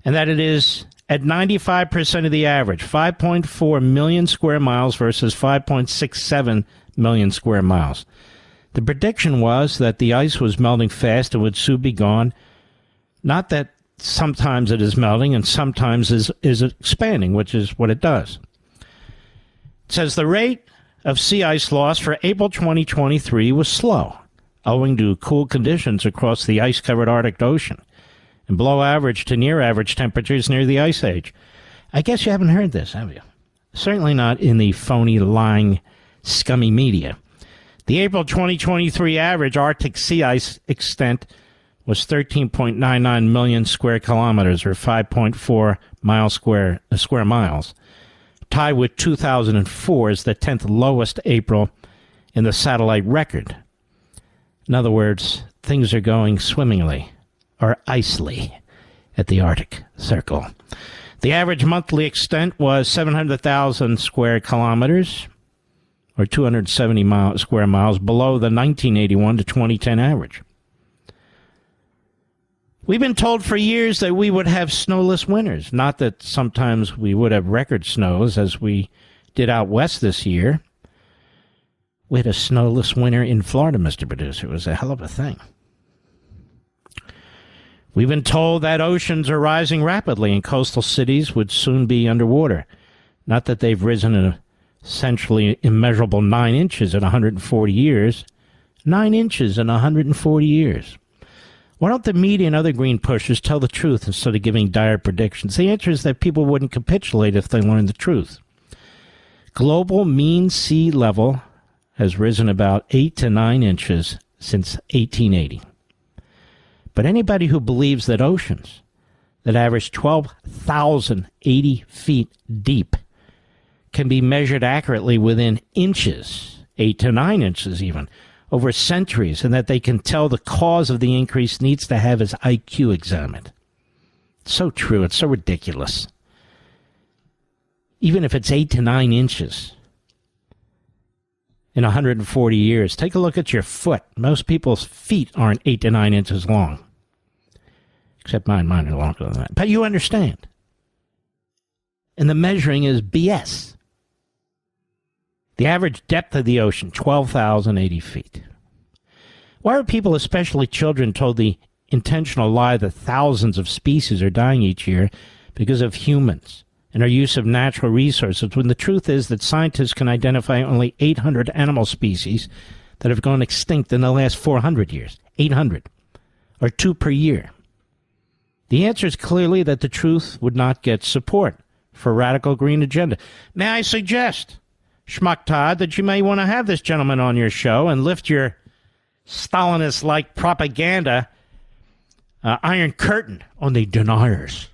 And that it is at 95% of the average, 5.4 million square miles versus 5.67 million square miles. The prediction was that the ice was melting fast and would soon be gone. Not that sometimes it is melting and sometimes is expanding, which is what it does. It says the rate of sea ice loss for April 2023 was slow, owing to cool conditions across the ice-covered Arctic Ocean and below average to near average temperatures near the Ice Age. I guess you haven't heard this, have you? Certainly not in the phony, lying, scummy media. The April 2023 average Arctic sea ice extent was 13.99 million square kilometers, or 5.4 square miles, tied with 2004 as the 10th lowest April in the satellite record. In other words, things are going swimmingly, or icely, at the Arctic Circle. The average monthly extent was 700,000 square kilometers, or 270 square miles, below the 1981 to 2010 average. We've been told for years that we would have snowless winters, not that sometimes we would have record snows, as we did out west this year. We had a snowless winter in Florida, Mr. Producer. It was a hell of a thing. We've been told that oceans are rising rapidly and coastal cities would soon be underwater. Not that they've risen an essentially immeasurable 9 inches in 140 years. 9 inches in 140 years. Why don't the media and other green pushers tell the truth instead of giving dire predictions? The answer is that people wouldn't capitulate if they learned the truth. Global mean sea level has risen about 8 to 9 inches since 1880. But anybody who believes that oceans that average 12,080 feet deep can be measured accurately within inches, 8 to 9 inches even, over centuries, and that they can tell the cause of the increase needs to have his IQ examined. It's so true. It's so ridiculous. Even if it's 8 to 9 inches in 140 years, take a look at your foot. Most people's feet aren't 8 to 9 inches long. Except mine are longer than that. But you understand. And the measuring is BS. The average depth of the ocean, 12,080 feet. Why are people, especially children, told the intentional lie that thousands of species are dying each year because of humans and our use of natural resources, when the truth is that scientists can identify only 800 animal species that have gone extinct in the last 400 years? 800, or 2 per year. The answer is clearly that the truth would not get support for a radical green agenda. May I suggest, Schmuck Todd, that you may want to have this gentleman on your show and lift your Stalinist-like propaganda iron curtain on the deniers,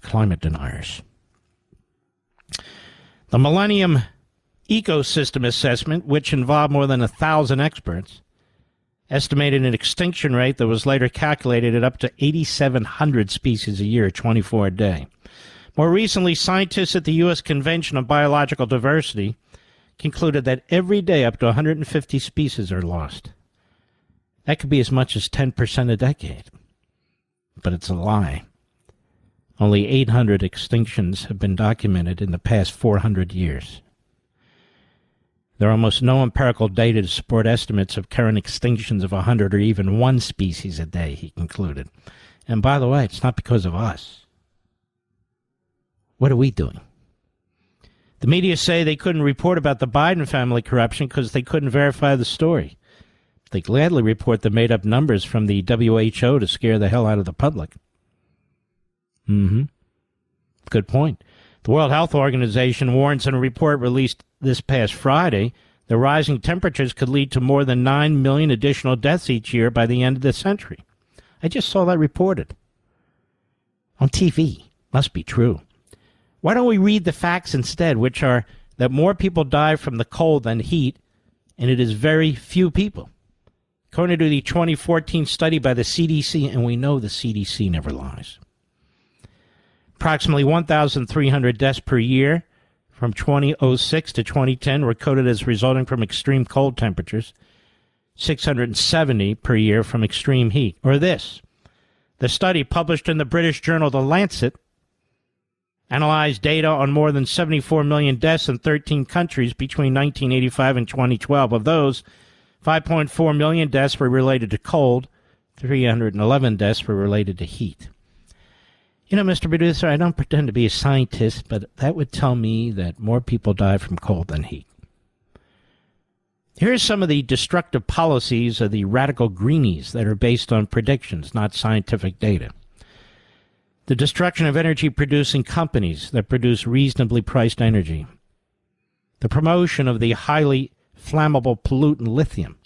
climate deniers. The Millennium Ecosystem Assessment, which involved more than 1,000 experts, estimated an extinction rate that was later calculated at up to 8,700 species a year, 24 a day. More recently, scientists at the U.S. Convention on Biological Diversity concluded that every day up to 150 species are lost. That could be as much as 10% a decade. But it's a lie. Only 800 extinctions have been documented in the past 400 years. There are almost no empirical data to support estimates of current extinctions of 100 or even 1 species a day, he concluded. And by the way, it's not because of us. What are we doing? The media say they couldn't report about the Biden family corruption because they couldn't verify the story. They gladly report the made-up numbers from the WHO to scare the hell out of the public. Good point. The World Health Organization warns in a report released this past Friday that rising temperatures could lead to more than 9 million additional deaths each year by the end of the century. I just saw that reported on TV. Must be true. Why don't we read the facts instead, which are that more people die from the cold than heat, and it is very few people. According to the 2014 study by the CDC, and we know the CDC never lies, approximately 1,300 deaths per year from 2006 to 2010 were coded as resulting from extreme cold temperatures, 670 per year from extreme heat. Or this, the study published in the British journal The Lancet analyzed data on more than 74 million deaths in 13 countries between 1985 and 2012. Of those, 5.4 million deaths were related to cold, 311 deaths were related to heat. You know, Mr. Producer, I don't pretend to be a scientist, but that would tell me that more people die from cold than heat. Here's some of the destructive policies of the radical greenies that are based on predictions, not scientific data. The destruction of energy-producing companies that produce reasonably priced energy. The promotion of the highly flammable pollutant lithium,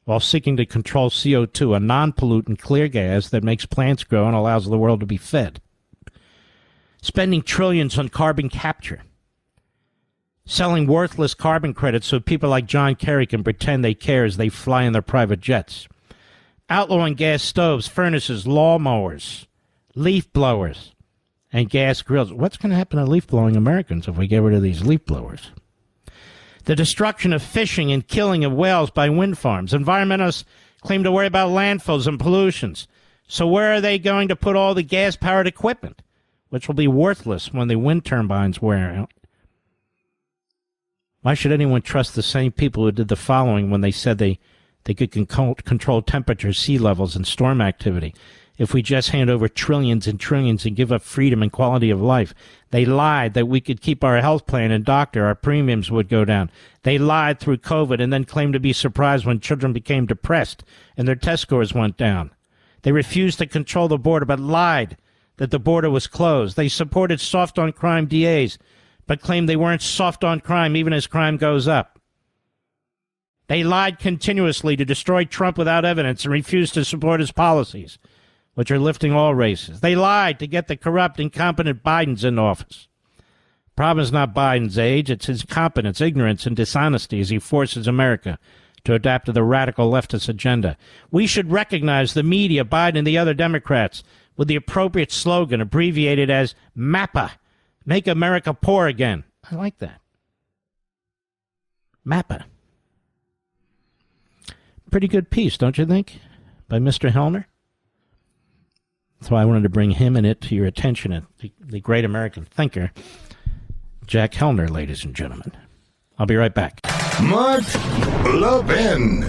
while seeking to control CO2, a non-pollutant clear gas that makes plants grow and allows the world to be fed. Spending trillions on carbon capture. Selling worthless carbon credits so people like John Kerry can pretend they care as they fly in their private jets. Outlawing gas stoves, furnaces, lawnmowers, leaf blowers, and gas grills. What's going to happen to leaf-blowing Americans if we get rid of these leaf blowers? The destruction of fishing and killing of whales by wind farms. Environmentalists claim to worry about landfills and pollutions. So where are they going to put all the gas-powered equipment, which will be worthless when the wind turbines wear out? Why should anyone trust the same people who did the following when they said they could control temperature, sea levels, and storm activity? If we just hand over trillions and trillions and give up freedom and quality of life. They lied that we could keep our health plan and doctor, our premiums would go down. They lied through COVID and then claimed to be surprised when children became depressed and their test scores went down. They refused to control the border but lied that the border was closed. They supported soft-on-crime DAs but claimed they weren't soft on crime even as crime goes up. They lied continuously to destroy Trump without evidence and refused to support his policies, which are lifting all races. They lied to get the corrupt, incompetent Bidens in office. Problem is not Biden's age, it's his incompetence, ignorance, and dishonesty as he forces America to adapt to the radical leftist agenda. We should recognize the media, Biden, and the other Democrats with the appropriate slogan abbreviated as MAPA, Make America Poor Again. I like that. MAPA. Pretty good piece, don't you think, by Mr. Hellner? So I wanted to bring him and it to your attention, the great American thinker, Jack Hellner, ladies and gentlemen. I'll be right back. Mark Levin.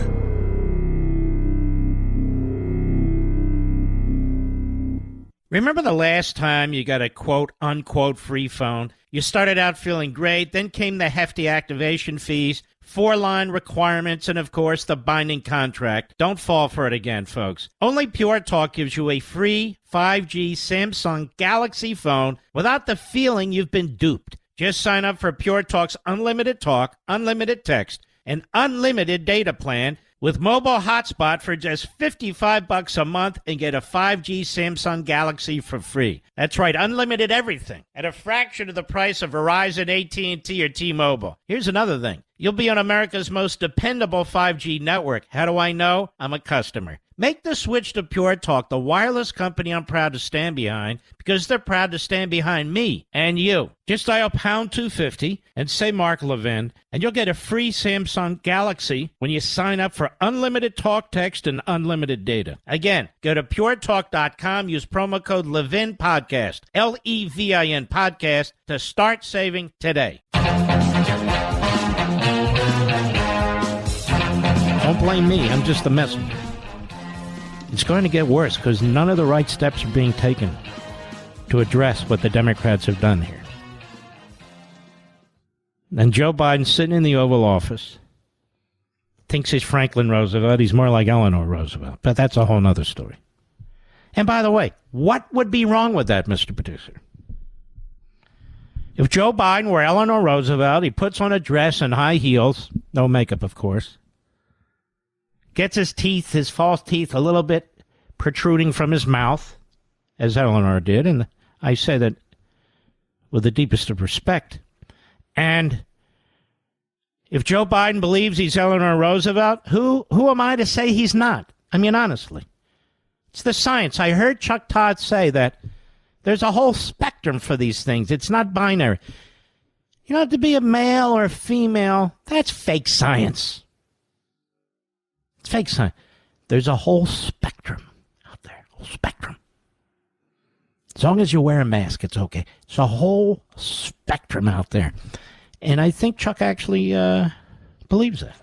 Remember the last time you got a quote-unquote free phone? You started out feeling great, then came the hefty activation fees, 4-line requirements, and of course the binding contract. Don't fall for it again, folks. Only Pure Talk gives you a free 5G Samsung Galaxy phone without the feeling you've been duped. Just sign up for Pure Talk's unlimited talk, unlimited text, and unlimited data plan with mobile hotspot for just $55 a month and get a 5G Samsung Galaxy for free. That's right, unlimited everything at a fraction of the price of Verizon, AT&T, or T-Mobile. Here's another thing. You'll be on America's most dependable 5G network. How do I know? I'm a customer. Make the switch to Pure Talk, the wireless company I'm proud to stand behind, because they're proud to stand behind me and you. Just dial pound 250 and say Mark Levin, and you'll get a free Samsung Galaxy when you sign up for unlimited talk, text, and unlimited data. Again, go to puretalk.com, use promo code Levin Podcast, Levin Podcast, to start saving today. Don't blame me. I'm just the messenger. It's going to get worse because none of the right steps are being taken to address what the Democrats have done here. And Joe Biden, sitting in the Oval Office, thinks he's Franklin Roosevelt. He's more like Eleanor Roosevelt. But that's a whole other story. And by the way, what would be wrong with that, Mr. Producer? If Joe Biden were Eleanor Roosevelt, he puts on a dress and high heels, no makeup, of course, gets his teeth, his false teeth, a little bit protruding from his mouth, as Eleanor did, and I say that with the deepest of respect. And if Joe Biden believes he's Eleanor Roosevelt, who am I to say he's not? I mean, honestly. It's the science. I heard Chuck Todd say that there's a whole spectrum for these things. It's not binary. You don't have to be a male or a female. That's fake science. It's fake science. There's a whole spectrum out there. Whole spectrum. As long as you wear a mask, it's okay. It's a whole spectrum out there. And I think Chuck actually believes that.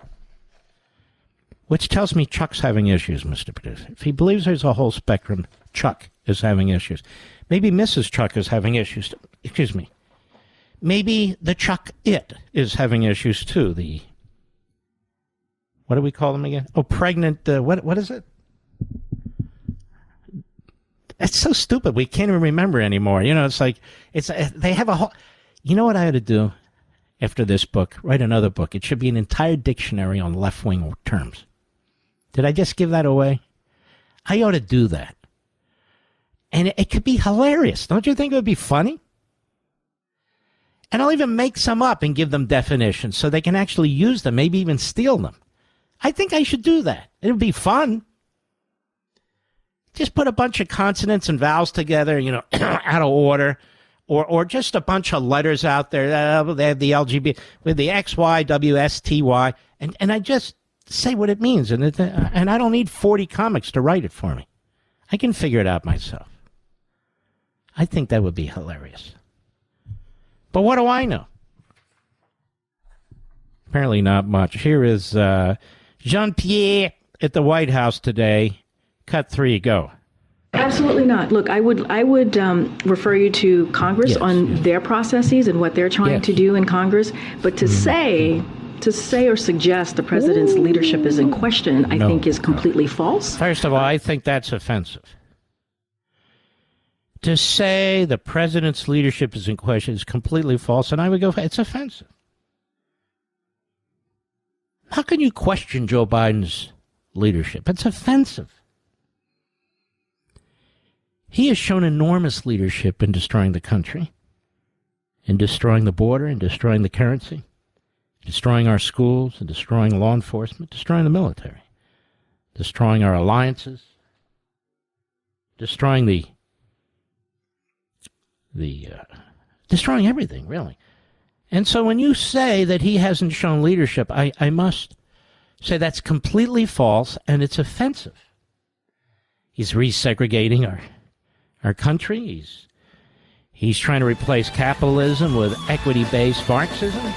Which tells me Chuck's having issues, Mr. Producer. If he believes there's a whole spectrum, Chuck is having issues. Maybe Mrs. Chuck is having issues. Excuse me. Maybe the Chuck it is having issues too. The, what do we call them again? Oh, pregnant, what is it? It's so stupid. We can't even remember anymore. You know, it's like, they have a whole, you know what I ought to do after this book? Write another book. It should be an entire dictionary on left-wing terms. Did I just give that away? I ought to do that. And it could be hilarious. Don't you think it would be funny? And I'll even make some up and give them definitions so they can actually use them, maybe even steal them. I think I should do that. It would be fun. Just put a bunch of consonants and vowels together, you know, out of order, or just a bunch of letters out there. They have the LGBT with the X, Y, W, S, T, Y, and I just say what it means, and I don't need 40 comics to write it for me. I can figure it out myself. I think that would be hilarious. But what do I know? Apparently not much. Here is Jean-Pierre at the White House today. Cut 3, go. Absolutely not. Look, I would refer you to Congress on their processes and what they're trying to do in Congress. But to say or suggest the president's leadership is in question, I think is completely false. First of all, I think that's offensive. To say the president's leadership is in question is completely false, and I would go, it's offensive. How can you question Joe Biden's leadership? It's offensive. He has shown enormous leadership in destroying the country, in destroying the border, in destroying the currency, destroying our schools, and destroying law enforcement, destroying the military, destroying our alliances, destroying destroying everything, really. And so when you say that he hasn't shown leadership, I must say that's completely false, and it's offensive. He's resegregating our country. He's trying to replace capitalism with equity-based Marxism.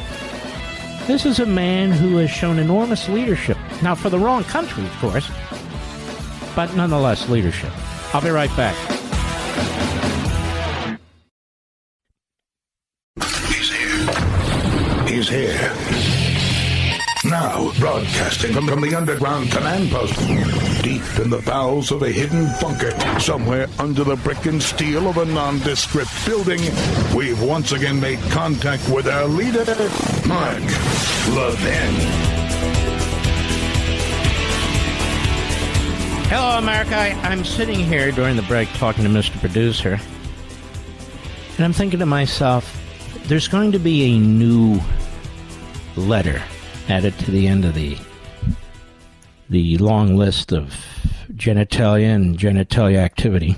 This is a man who has shown enormous leadership. Now, for the wrong country, of course, but nonetheless, leadership. I'll be right back. He's here. Now, broadcasting from the underground command post, deep in the bowels of a hidden bunker, somewhere under the brick and steel of a nondescript building, we've once again made contact with our leader, Mark Levin. Hello, America. I'm sitting here during the break talking to Mr. Producer, and I'm thinking to myself, there's going to be a new letter added to the end of the long list of genitalia and genitalia activity.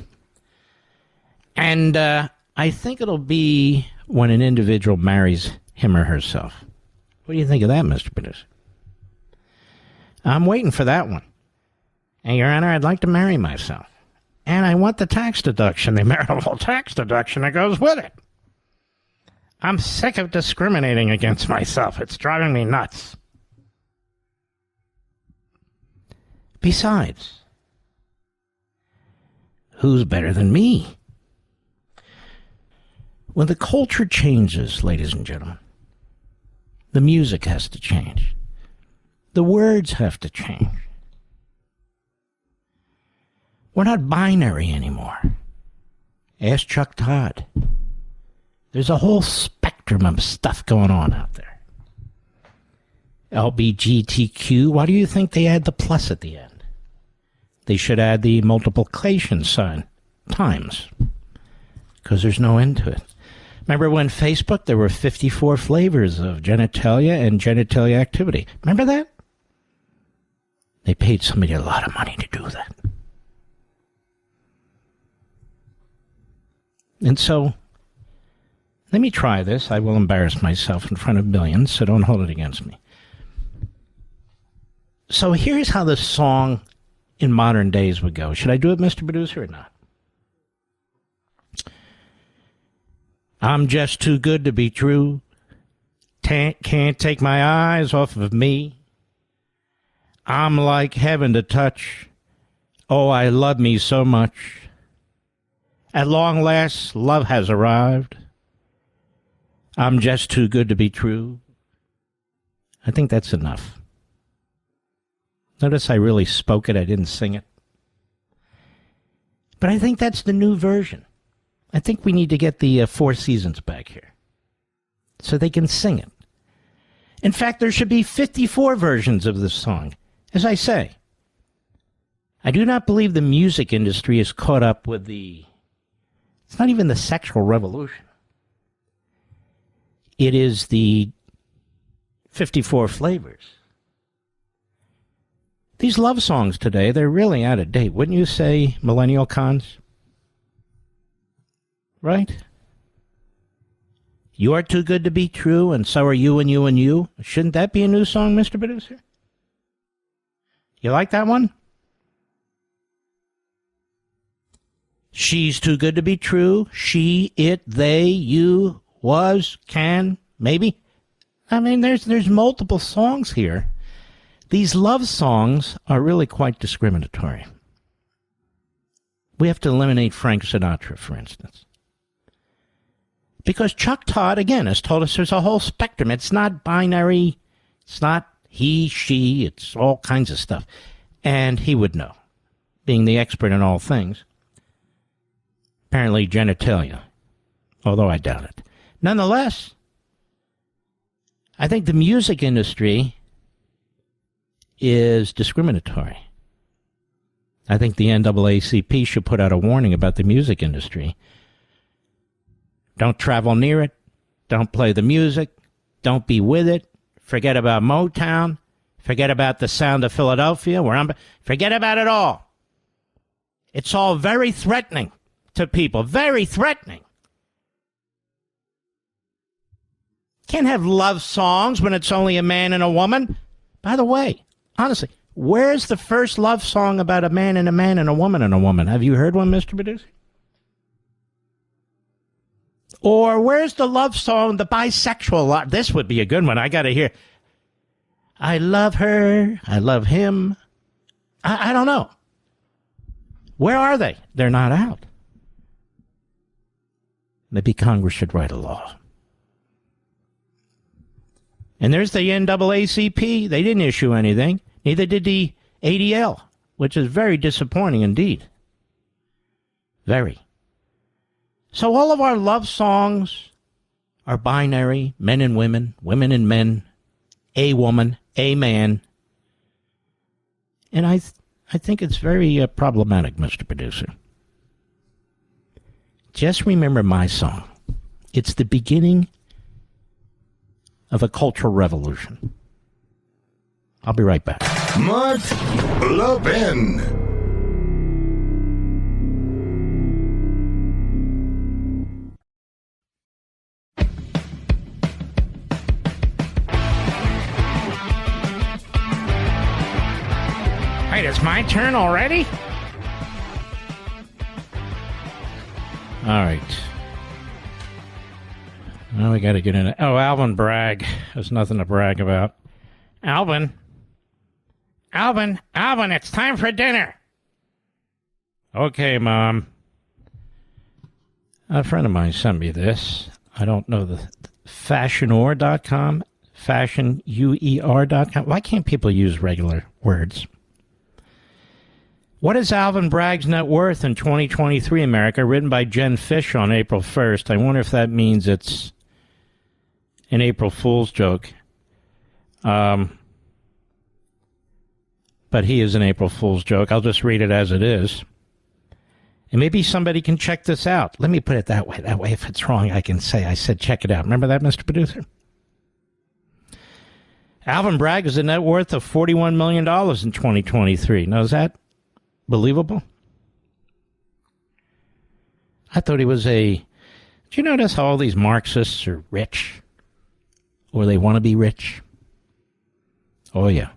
And I think it'll be when an individual marries him or herself. What do you think of that, Mr. Producer? I'm waiting for that one. And, Your Honor, I'd like to marry myself. And I want the tax deduction, the marital tax deduction that goes with it. I'm sick of discriminating against myself. It's driving me nuts. Besides, who's better than me? When the culture changes, ladies and gentlemen, the music has to change. The words have to change. We're not binary anymore. Ask Chuck Todd. There's a whole spectrum of stuff going on out there. LBGTQ, why do you think they add the plus at the end? They should add the multiplication sign, times, because there's no end to it. Remember when Facebook, there were 54 flavors of genitalia and genitalia activity. Remember that? They paid somebody a lot of money to do that. And so, let me try this. I will embarrass myself in front of millions, so don't hold it against me. So here's how the song in modern days would go. Should I do it, Mr. Producer, or not? I'm just too good to be true. Can't take my eyes off of me. I'm like heaven to touch. Oh, I love me so much. At long last, love has arrived. I'm just too good to be true. I think that's enough. Notice I really spoke it. I didn't sing it. But I think that's the new version. I think we need to get the Four Seasons back here so they can sing it. In fact, there should be 54 versions of this song. As I say, I do not believe the music industry is caught up with it's not even the sexual revolution. It is the 54 flavors. These love songs today, they're really out of date. Wouldn't you say, millennial cons? Right? You're too good to be true, and so are you and you and you. Shouldn't that be a new song, Mr. Producer? You like that one? She's too good to be true. She, it, they, you, was, can, maybe. I mean, there's multiple songs here. These love songs are really quite discriminatory. We have to eliminate Frank Sinatra, for instance. Because Chuck Todd, again, has told us there's a whole spectrum. It's not binary. It's not he, she. It's all kinds of stuff. And he would know, being the expert in all things. Apparently genitalia, although I doubt it. Nonetheless, I think the music industry is discriminatory. I think the NAACP should put out a warning about the music industry. Don't travel near it. Don't play the music. Don't be with it. Forget about Motown. Forget about the sound of Philadelphia. Forget about it all. It's all very threatening to people. Very threatening. Can't have love songs when it's only a man and a woman. By the way, honestly, where's the first love song about a man and a woman and a woman? Have you heard one, Mr. Producer? Or where's the love song, the bisexual love? This would be a good one. I got to hear. I love her. I love him. I don't know. Where are they? They're not out. Maybe Congress should write a law. And there's the NAACP. They didn't issue anything. Neither did the ADL, which is very disappointing indeed. Very. So all of our love songs are binary, men and women, women and men, a woman, a man. And I think it's very problematic, Mr. Producer. Just remember my song. It's the beginning of a cultural revolution. I'll be right back. Mark Levin. Wait, it's my turn already? All right. Now we got to get in it. Oh, Alvin brag. There's nothing to brag about. Alvin, it's time for dinner. Okay, Mom. A friend of mine sent me this. I don't know the fashionor.com, fashionuer.com. Why can't people use regular words? What is Alvin Bragg's net worth in 2023 America? Written by Jen Fish on April 1st. I wonder if that means it's an April Fool's joke. But he is an April Fool's joke. I'll just read it as it is. And maybe somebody can check this out. Let me put it that way. That way, if it's wrong, I can say I said check it out. Remember that, Mr. Producer? Alvin Bragg has a net worth of $41 million in 2023. Now, is that believable? I thought he was a... Do you notice how all these Marxists are rich? Or they want to be rich? Oh, yeah.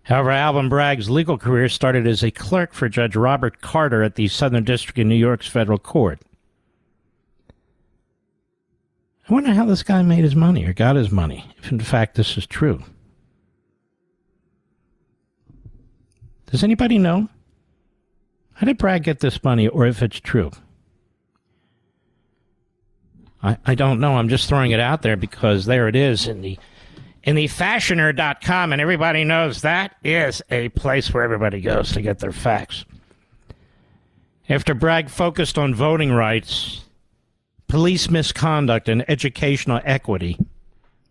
However, Alvin Bragg's legal career started as a clerk for Judge Robert Carter at the Southern District of New York's federal court. I wonder how this guy made his money or got his money, if in fact this is true. Does anybody know? How did Bragg get this money, or if it's true? I don't know. I'm just throwing it out there because there it is in the fashioner.com, and everybody knows that is a place where everybody goes to get their facts. After Bragg focused on voting rights, police misconduct, and educational equity.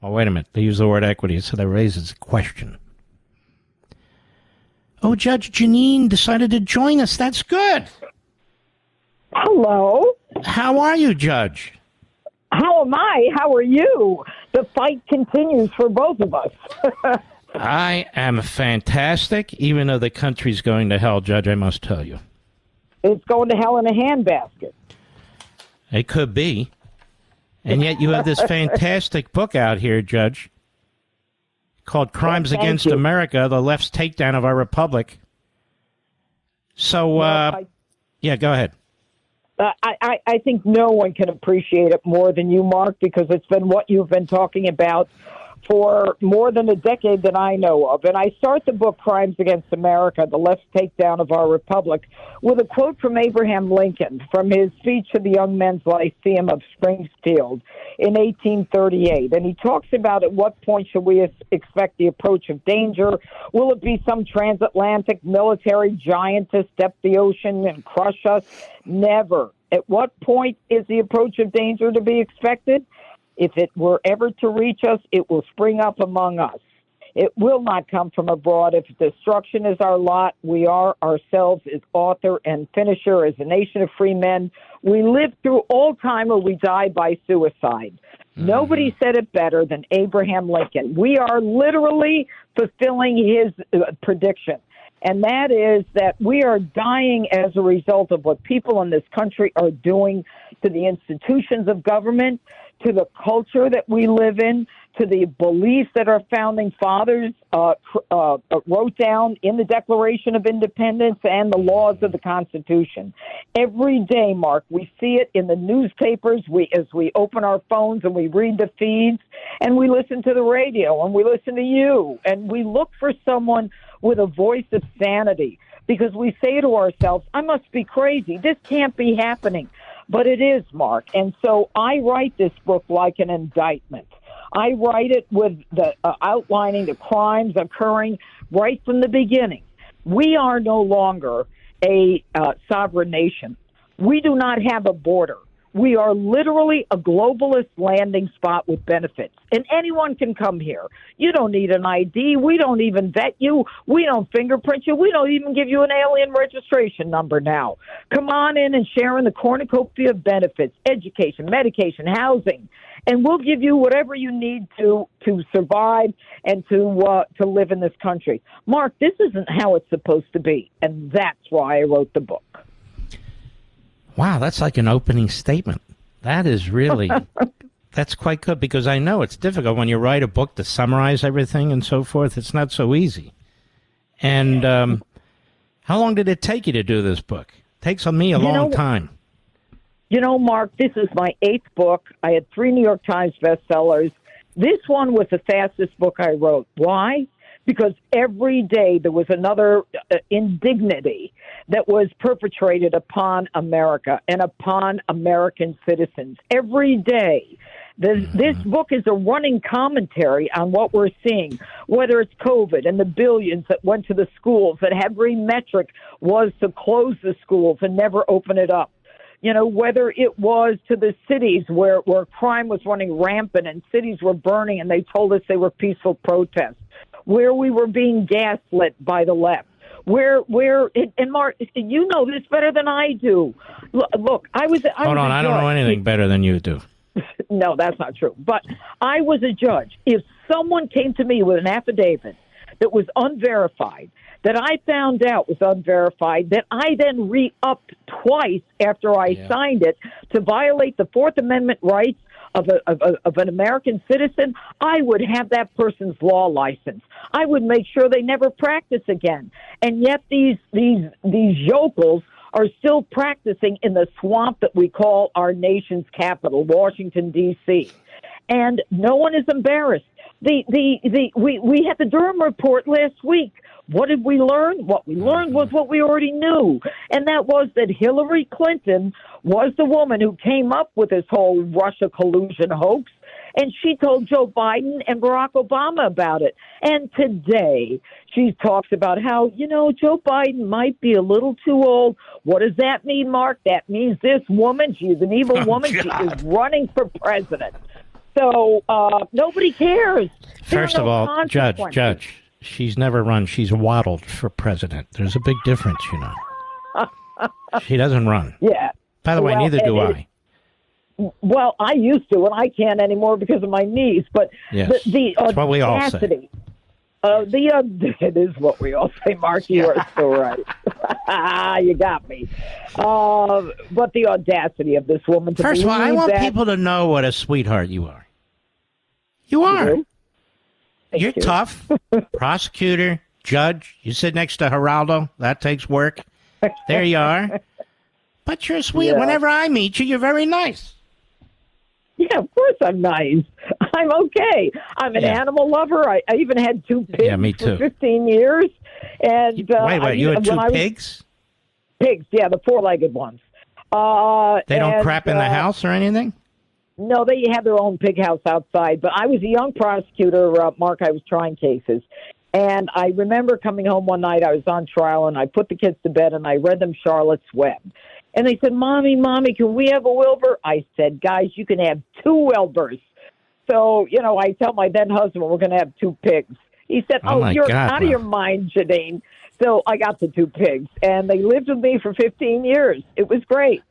Oh, wait a minute. They use the word equity, so that raises a question. Oh, Judge Jeanine decided to join us. That's good. Hello. How are you, Judge? How am I? How are you? The fight continues for both of us. I am fantastic, even though the country's going to hell, Judge, I must tell you. It's going to hell in a handbasket. It could be. And yet you have this fantastic book out here, Judge, called Crimes Against America, The Left's Takedown of Our Republic. So, yeah, go ahead. I think no one can appreciate it more than you, Mark, because it's been what you've been talking about for more than a decade that I know of. And I start the book, Crimes Against America, The Left's Takedown of Our Republic, with a quote from Abraham Lincoln from his speech to the Young Men's Lyceum of Springfield in 1838. And he talks about at what point should we expect the approach of danger? Will it be some transatlantic military giant to step the ocean and crush us? Never. At what point is the approach of danger to be expected? If it were ever to reach us, it will spring up among us. It will not come from abroad. If destruction is our lot, we are ourselves as author and finisher, as a nation of free men. We live through all time or we die by suicide. Nobody said it better than Abraham Lincoln. We are literally fulfilling his prediction. And that is that we are dying as a result of what people in this country are doing to the institutions of government, to the culture that we live in, to the beliefs that our founding fathers wrote down in the Declaration of Independence and the laws of the Constitution. Every day, Mark, we see it in the newspapers, as we open our phones and we read the feeds, and we listen to the radio, and we listen to you, and we look for someone with a voice of sanity, because we say to ourselves, I must be crazy. This can't be happening. But it is, Mark. And so I write this book like an indictment. I write it with the outlining the crimes occurring right from the beginning. We are no longer a sovereign nation. We do not have a border. We are literally a globalist landing spot with benefits, and anyone can come here. You don't need an ID. We don't even vet you. We don't fingerprint you. We don't even give you an alien registration number now. Come on in and share in the cornucopia of benefits, education, medication, housing, and we'll give you whatever you need to survive and to live in this country. Mark, this isn't how it's supposed to be, and that's why I wrote the book. Wow, that's like an opening statement. That is really, that's quite good, because I know it's difficult when you write a book to summarize everything and so forth. It's not so easy. And how long did it take you to do this book? It takes me a long time. You know, Mark, this is my 8th book. I had 3 New York Times bestsellers. This one was the fastest book I wrote. Why? Because every day there was another indignity that was perpetrated upon America and upon American citizens. Every day. This book is a running commentary on what we're seeing, whether it's COVID and the billions that went to the schools, that every metric was to close the schools and never open it up. You know, whether it was to the cities where crime was running rampant and cities were burning and they told us they were peaceful protests, where we were being gaslit by the left, and Mark, you know this better than I do. Look, I was I don't know anything better than you do. No, that's not true. But I was a judge. If someone came to me with an affidavit that was unverified, that I found out was unverified, that I then re-upped twice after I signed it to violate the Fourth Amendment rights of an American citizen, I would have that person's law license. I would make sure they never practice again. And yet these yokels are still practicing in the swamp that we call our nation's capital, Washington, D.C. And no one is embarrassed. We had the Durham report last week. What did we learn? What we learned was what we already knew, and that was that Hillary Clinton was the woman who came up with this whole Russia collusion hoax, and she told Joe Biden and Barack Obama about it. And today she talks about how, Joe Biden might be a little too old. What does that mean, Mark? That means this woman, she's an evil woman. She is running for president. So nobody cares. First of all, Judge, she's never run. She's waddled for president. There's a big difference, She doesn't run. Yeah. By the way, neither do I. Well, I used to, and I can't anymore because of my knees. But yes. That's what we all say. It is what we all say, Mark. You are so right. You got me. But the audacity of this woman to First of all, I want that... people to know what a sweetheart you are. You are. You're tough. Prosecutor, judge. You sit next to Geraldo. That takes work. There you are. But you're sweet. Yeah. Whenever I meet you, you're very nice. Yeah, of course I'm nice. I'm okay. I'm an animal lover. I even had 2 pigs me too. for 15 years. And wait, you had 2 pigs? Pigs, yeah, the 4-legged ones. They don't crap in the house or anything? No, they have their own pig house outside. But I was a young prosecutor, Mark. I was trying cases. And I remember coming home one night. I was on trial, and I put the kids to bed, and I read them Charlotte's Web. And they said, Mommy, can we have a Wilbur? I said, guys, you can have 2 Wilburs. So, I tell my then husband, we're going to have 2 pigs. He said, you're out of your mind, Jeanine. So I got the 2 pigs, and they lived with me for 15 years. It was great.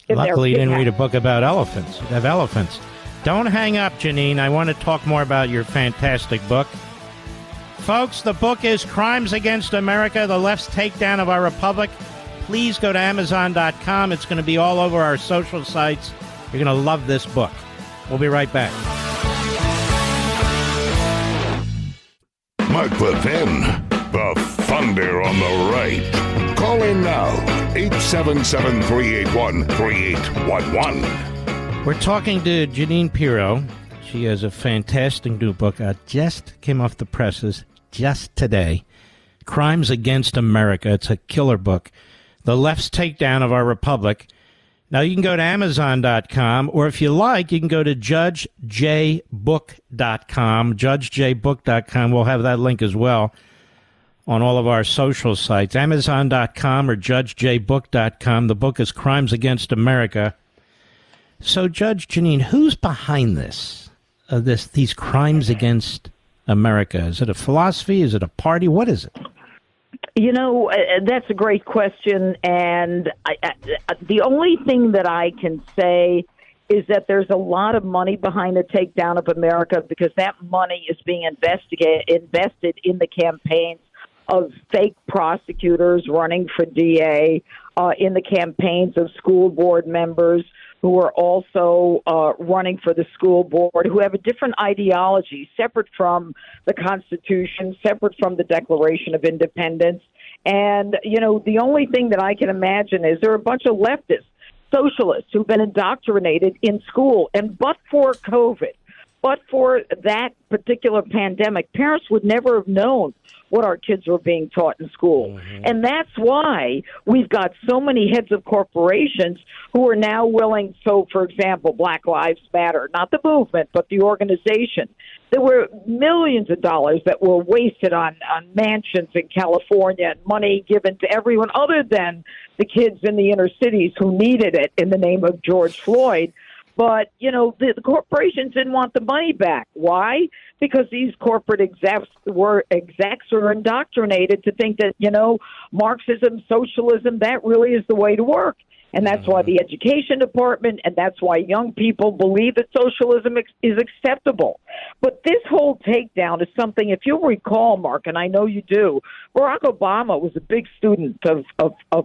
Luckily, you didn't read a book about elephants. You have elephants. Don't hang up, Jeanine. I want to talk more about your fantastic book. Folks, the book is Crimes Against America, The Left's Takedown of Our Republic. Please go to Amazon.com. It's going to be all over our social sites. You're going to love this book. We'll be right back. Mark Levin, the thunder on the right. Call in now, 877-381-3811. We're talking to Jeanine Pirro. She has a fantastic new book. Just came off the presses just today. Crimes Against America. It's a killer book. The Left's Takedown of Our Republic. Now, you can go to Amazon.com, or if you like, you can go to JudgeJBook.com. JudgeJBook.com. We'll have that link as well on all of our social sites. Amazon.com or JudgeJBook.com. The book is Crimes Against America. So, Judge Jeanine, who's behind this? These crimes against America? Is it a philosophy? Is it a party? What is it? You know, that's a great question, and the only thing that I can say is that there's a lot of money behind the takedown of America because that money is being invested in the campaigns of fake prosecutors running for DA, in the campaigns of school board members who are also running for the school board, who have a different ideology, separate from the Constitution, separate from the Declaration of Independence. And, you know, the only thing that I can imagine is there are a bunch of leftists, socialists who've been indoctrinated in school. And but for COVID, but for that particular pandemic, parents would never have known what our kids were being taught in school. Mm-hmm. And that's why we've got so many heads of corporations who are now willing. So, for example, Black Lives Matter, not the movement, but the organization. There were millions of dollars that were wasted on mansions in California and money given to everyone other than the kids in the inner cities who needed it in the name of George Floyd. But, you know, the corporations didn't want the money back. Why? Because these corporate execs were indoctrinated to think that, you know, Marxism, socialism, that really is the way to work. And that's why the education department, and that's why young people believe that socialism is acceptable. But this whole takedown is something, if you'll recall, Mark, and I know you do, Barack Obama was a big student of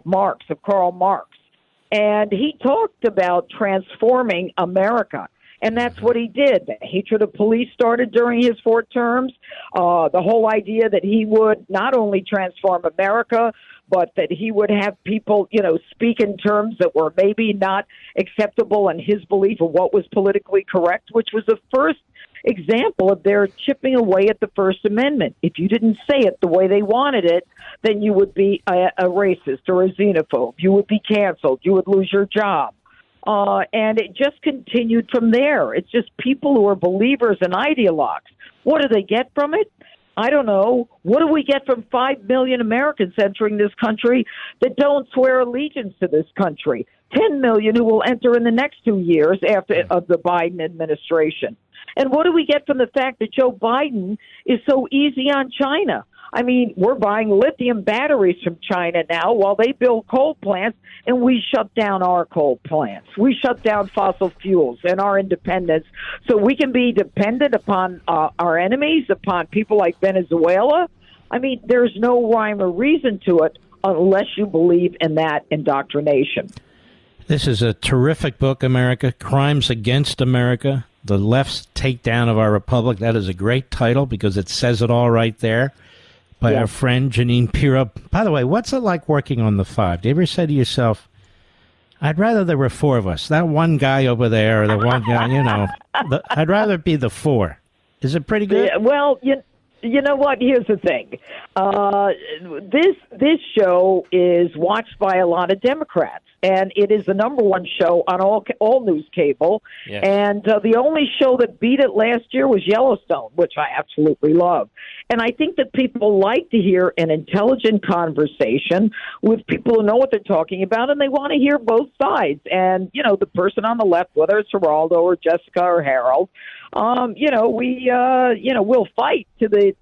Marx, of Karl Marx. And he talked about transforming America. And that's what he did. The hatred of police started during his 4 terms. The whole idea that he would not only transform America, but that he would have people, you know, speak in terms that were maybe not acceptable in his belief of what was politically correct, which was the first example of their chipping away at the First Amendment. If you didn't say it the way they wanted it, then you would be a racist or a xenophobe. You would be canceled. You would lose your job. And it just continued from there. It's just people who are believers and ideologues. What do they get from it? I don't know. What do we get from 5 million Americans entering this country that don't swear allegiance to this country? 10 million who will enter in the next 2 years after of the Biden administration. And what do we get from the fact that Joe Biden is so easy on China? I mean, we're buying lithium batteries from China now while they build coal plants, and we shut down our coal plants. We shut down fossil fuels and our independence so we can be dependent upon our enemies, upon people like Venezuela. I mean, there's no rhyme or reason to it unless you believe in that indoctrination. This is a terrific book, America, Crimes Against America, The Left's Takedown of Our Republic. That is a great title because it says it all right there. By our friend Jeanine Pirro. By the way, what's it like working on The Five? Do you ever say to yourself, I'd rather there were 4 of us, that one guy over there, or the one guy, you know, I'd rather be the 4. Is it pretty good? Yeah, well, you know what? Here's the thing. This show is watched by a lot of Democrats, and it is the #1 show on all news cable. Yes. And the only show that beat it last year was Yellowstone, which I absolutely love. And I think that people like to hear an intelligent conversation with people who know what they're talking about, and they want to hear both sides. And, you know, the person on the left, whether it's Geraldo or Jessica or Harold, we'll fight to the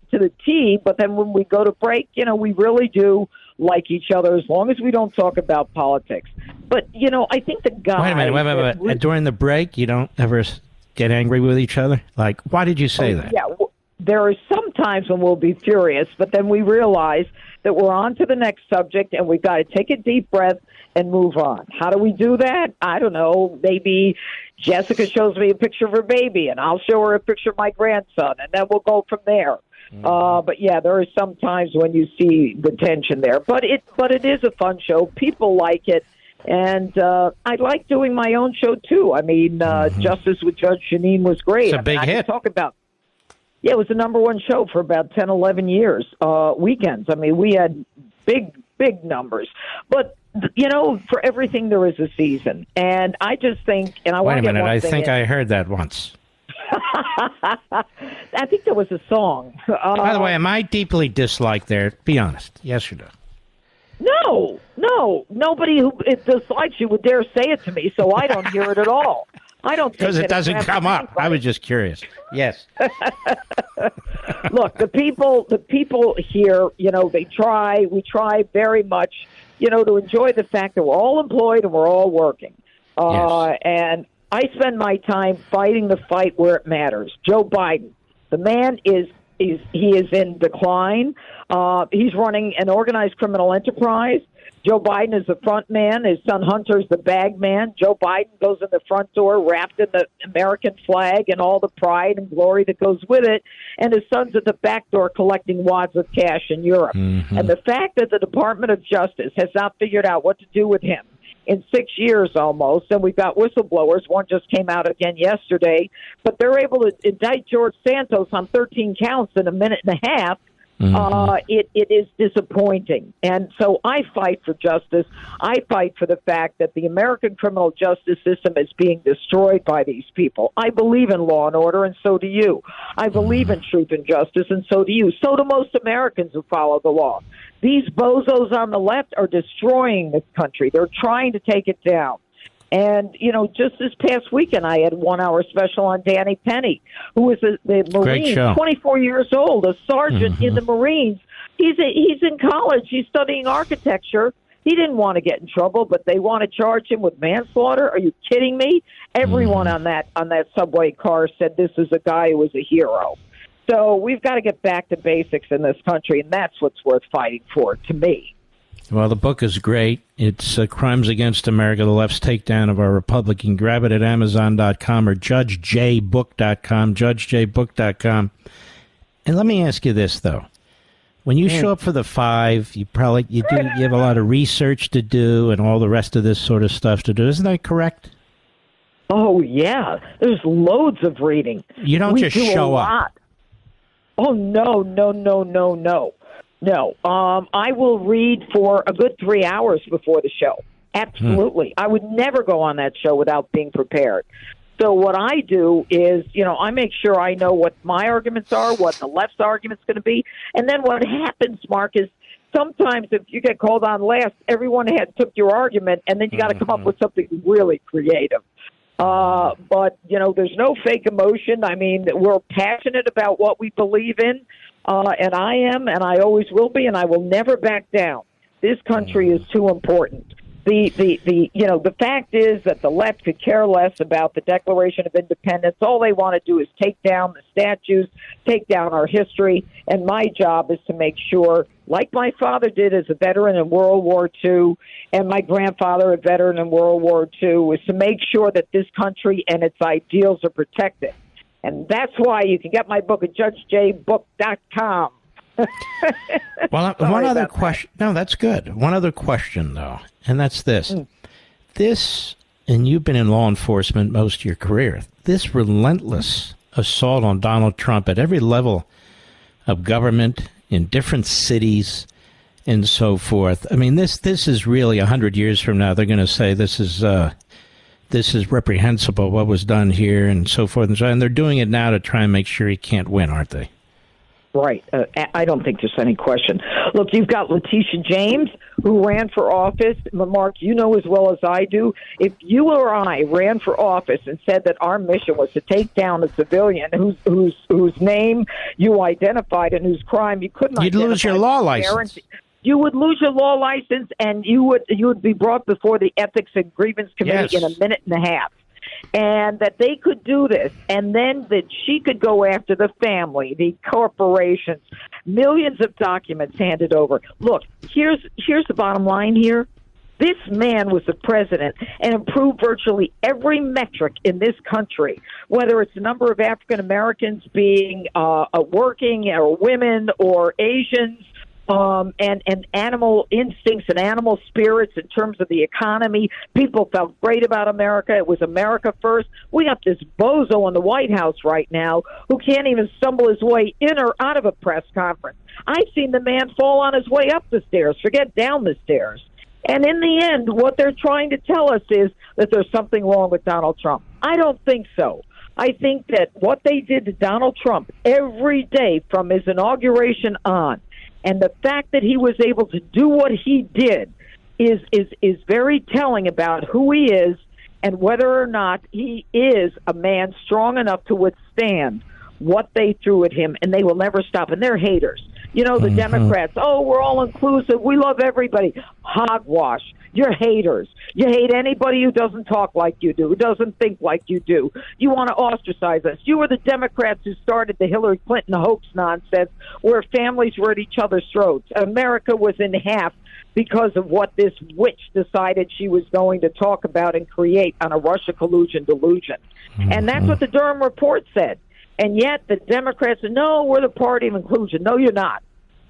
T, but then when we go to break, you know, we really do like each other as long as we don't talk about politics. But, you know, I think the guy... Wait a minute. During the break, you don't ever get angry with each other? Like, why did you say that? Yeah, there are some times when we'll be furious, but then we realize that we're on to the next subject and we've got to take a deep breath and move on. How do we do that? I don't know. Maybe Jessica shows me a picture of her baby and I'll show her a picture of my grandson, and then we'll go from there. But yeah, there are some times when you see the tension there. But it is a fun show. People like it. And I like doing my own show, too. I mean, Justice with Judge Jeanine was great. It's a big hit. It was the #1 show for about 10, 11 years, weekends. I mean, we had big big numbers. But, you know, for everything there is a season. And I just think, and I want to get one thing. Wait a minute, I think I heard that once. I think there was a song. By the way, am I deeply disliked there? Be honest. Yes or no? No. Nobody who dislikes you would dare say it to me, so I don't hear it at all. I don't, because it doesn't come up. I was just curious. Yes. Look, the people here, you know, we try very much, you know, to enjoy the fact that we're all employed and we're all working. Yes. And I spend my time fighting the fight where it matters. Joe Biden, the man is in decline. He's running an organized criminal enterprise. Joe Biden is the front man. His son Hunter's the bag man. Joe Biden goes in the front door wrapped in the American flag and all the pride and glory that goes with it. And his son's at the back door collecting wads of cash in Europe. Mm-hmm. And the fact that the Department of Justice has not figured out what to do with him in 6 years almost, and we've got whistleblowers. One just came out again yesterday. But they're able to indict George Santos on 13 counts in a minute and a half. Mm-hmm. It is disappointing. And so I fight for justice. I fight for the fact that the American criminal justice system is being destroyed by these people. I believe in law and order, and so do you. I believe in truth and justice, and so do you. So do most Americans who follow the law. These bozos on the left are destroying this country. They're trying to take it down. And, you know, just this past weekend, I had a 1 hour special on Danny Penny, who was the Marine, 24 years old, a sergeant in the Marines. He's in college. He's studying architecture. He didn't want to get in trouble, but they want to charge him with manslaughter. Are you kidding me? Everyone on that subway car said this is a guy who was a hero. So we've got to get back to basics in this country, and that's what's worth fighting for, to me. Well, the book is great. It's Crimes Against America, the Left's Takedown of Our Republic. You can grab it at Amazon.com or JudgeJBook.com, JudgeJBook.com. And let me ask you this, though. When you show up for the 5, you have a lot of research to do and all the rest of this sort of stuff to do. Isn't that correct? Oh, yeah. There's loads of reading. You don't just show up. Oh, no. No, I will read for a good 3 hours before the show. Absolutely. I would never go on that show without being prepared. So what I do is, you know, I make sure I know what my arguments are, what the left's argument's going to be. And then what happens, Mark, is sometimes if you get called on last, everyone took your argument, and then you got to come up with something really creative. But, you know, there's no fake emotion. I mean, we're passionate about what we believe in. And I am, and I always will be, and I will never back down. This country is too important. The fact is that the left could care less about the Declaration of Independence. All they want to do is take down the statues, take down our history, and my job is to make sure, like my father did as a veteran in World War II, and my grandfather, a veteran in World War II, was to make sure that this country and its ideals are protected. And that's why you can get my book at JudgeJBook.com. Well, one other question. No, that's good. One other question, though, and that's this. This, and you've been in law enforcement most of your career, this relentless assault on Donald Trump at every level of government, in different cities, and so forth. I mean, this is really 100 years from now, they're going to say this is reprehensible, what was done here, and so forth and so on. And they're doing it now to try and make sure he can't win, aren't they? Right. I don't think there's any question. Look, you've got Letitia James, who ran for office. Mark, you know as well as I do, if you or I ran for office and said that our mission was to take down a civilian whose name you identified and whose crime you couldn't identify. You'd lose your law license. You would lose your law license, and you would be brought before the Ethics and Grievance Committee in a minute and a half. And that they could do this, and then that she could go after the family, the corporations, millions of documents handed over. Look, here's the bottom line here. This man was the president and improved virtually every metric in this country, whether it's the number of African Americans being working, or women, or Asians, and animal instincts and animal spirits in terms of the economy. People felt great about America. It was America first. We got this bozo in the White House right now who can't even stumble his way in or out of a press conference. I've seen the man fall on his way up the stairs, forget down the stairs. And in the end, what they're trying to tell us is that there's something wrong with Donald Trump. I don't think so. I think that what they did to Donald Trump every day from his inauguration on, and the fact that he was able to do what he did is very telling about who he is and whether or not he is a man strong enough to withstand what they threw at him, and they will never stop. And they're haters. You know, the Democrats, oh, we're all inclusive. We love everybody. Hogwash. You're haters. You hate anybody who doesn't talk like you do, who doesn't think like you do. You want to ostracize us. You were the Democrats who started the Hillary Clinton hoax nonsense where families were at each other's throats. America was in half because of what this witch decided she was going to talk about and create on a Russia collusion delusion. And that's what the Durham report said. And yet the Democrats said, no, we're the party of inclusion. No, you're not.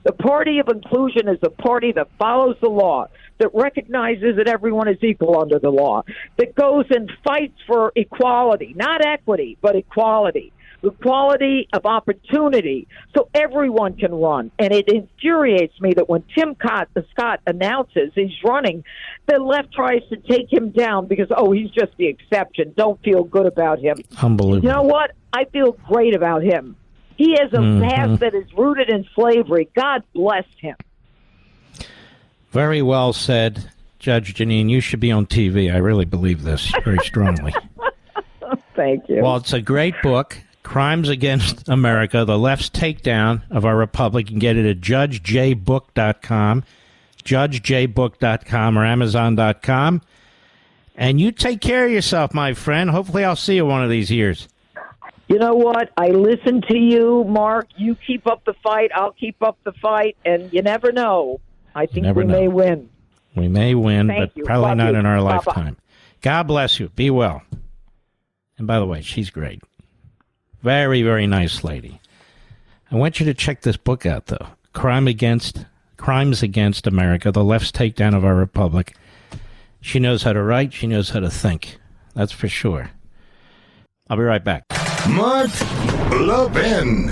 The party of inclusion is a party that follows the law, that recognizes that everyone is equal under the law, that goes and fights for equality, not equity, but equality of opportunity so everyone can run. And it infuriates me that when Tim Scott announces he's running, the left tries to take him down because, oh, he's just the exception. Don't feel good about him. Unbelievable. You know what? I feel great about him. He has a past that is rooted in slavery. God bless him. Very well said, Judge Jeanine. You should be on TV. I really believe this very strongly. Thank you. Well, it's a great book, Crimes Against America, The Left's Takedown of Our Republic. You can get it at judgejbook.com, judgejbook.com, or amazon.com. And you take care of yourself, my friend. Hopefully I'll see you one of these years. You know what? I listen to you, Mark. You keep up the fight. I'll keep up the fight. And you never know. I think we may win. We may win, but probably not in our Bye-bye. lifetime. God bless you. Be well. And by the way, she's great. Very, very nice lady. I want you to check this book out, though. Crimes Against America, The Left's Takedown of Our Republic. She knows how to write. She knows how to think. That's for sure. I'll be right back. Mark Levin.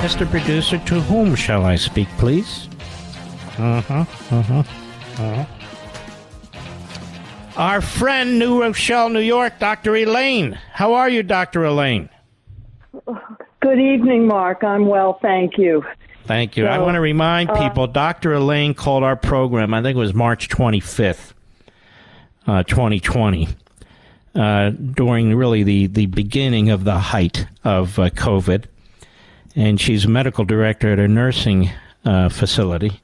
Mr. Producer, to whom shall I speak, please? Our friend, New Rochelle, New York, Dr. Elaine. How are you, Dr. Elaine? Good evening, Mark. I'm well, thank you. Thank you. I want to remind people, Dr. Elaine called our program, I think it was March 25th, 2020, during really the beginning of the height of COVID. And she's a medical director at a nursing facility.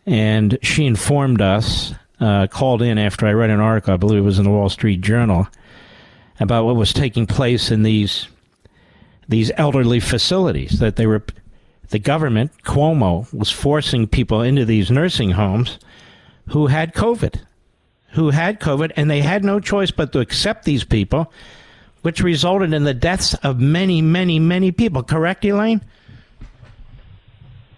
And she informed us, called in after I read an article, I believe it was in the Wall Street Journal, about what was taking place in these elderly facilities, that they were... The government, Cuomo, was forcing people into these nursing homes who had COVID, and they had no choice but to accept these people, which resulted in the deaths of many, many, many people. Correct, Elaine?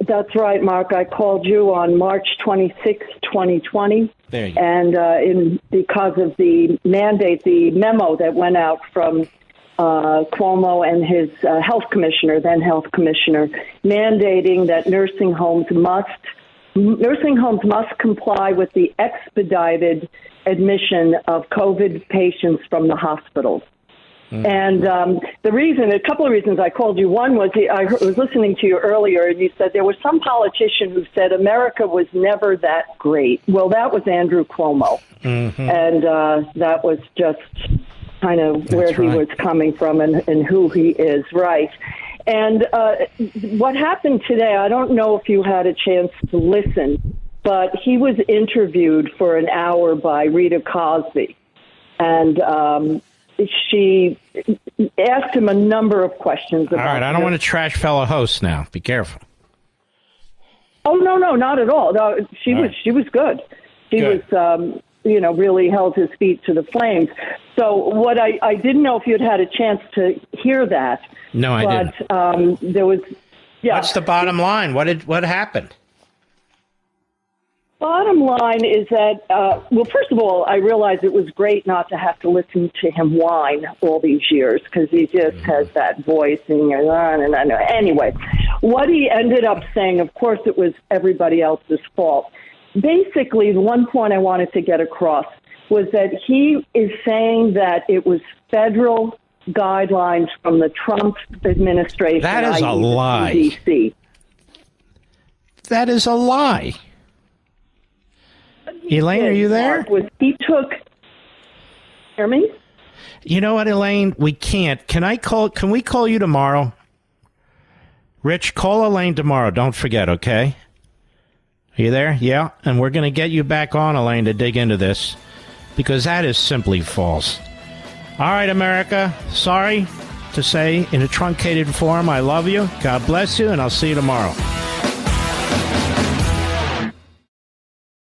That's right, Mark. I called you on March 26, 2020. There you go. And because of the mandate, the memo that went out from Cuomo and his then health commissioner, mandating that nursing homes must comply with the expedited admission of COVID patients from the hospitals. And a couple of reasons I called you. One was I was listening to you earlier, and you said there was some politician who said America was never that great. Well, that was Andrew Cuomo, and that was just kind of where he was coming from and who he is, right? And what happened today, I don't know if you had a chance to listen, but he was interviewed for an hour by Rita Cosby, and she asked him a number of questions about... All right, I don't want to trash fellow hosts now. Be careful. Oh, no, not at all. No, she was good. She was... really held his feet to the flames. So what I didn't know if you'd had a chance to hear that. No, I didn't. There was, What's the bottom line? What happened? Bottom line is that, well, first of all, I realize it was great not to have to listen to him whine all these years because he just has that voice and on and on. Anyway, what he ended up saying, of course, it was everybody else's fault. Basically, the one point I wanted to get across was that he is saying that it was federal guidelines from the Trump administration. That is a lie. CDC. That is a lie. Elaine, are you there? He took. Hear me? You know what, Elaine? We can't. Can we call you tomorrow? Rich, call Elaine tomorrow. Don't forget, okay? Are you there? Yeah. And we're going to get you back on, Elaine, to dig into this because that is simply false. All right, America. Sorry to say in a truncated form, I love you. God bless you, and I'll see you tomorrow.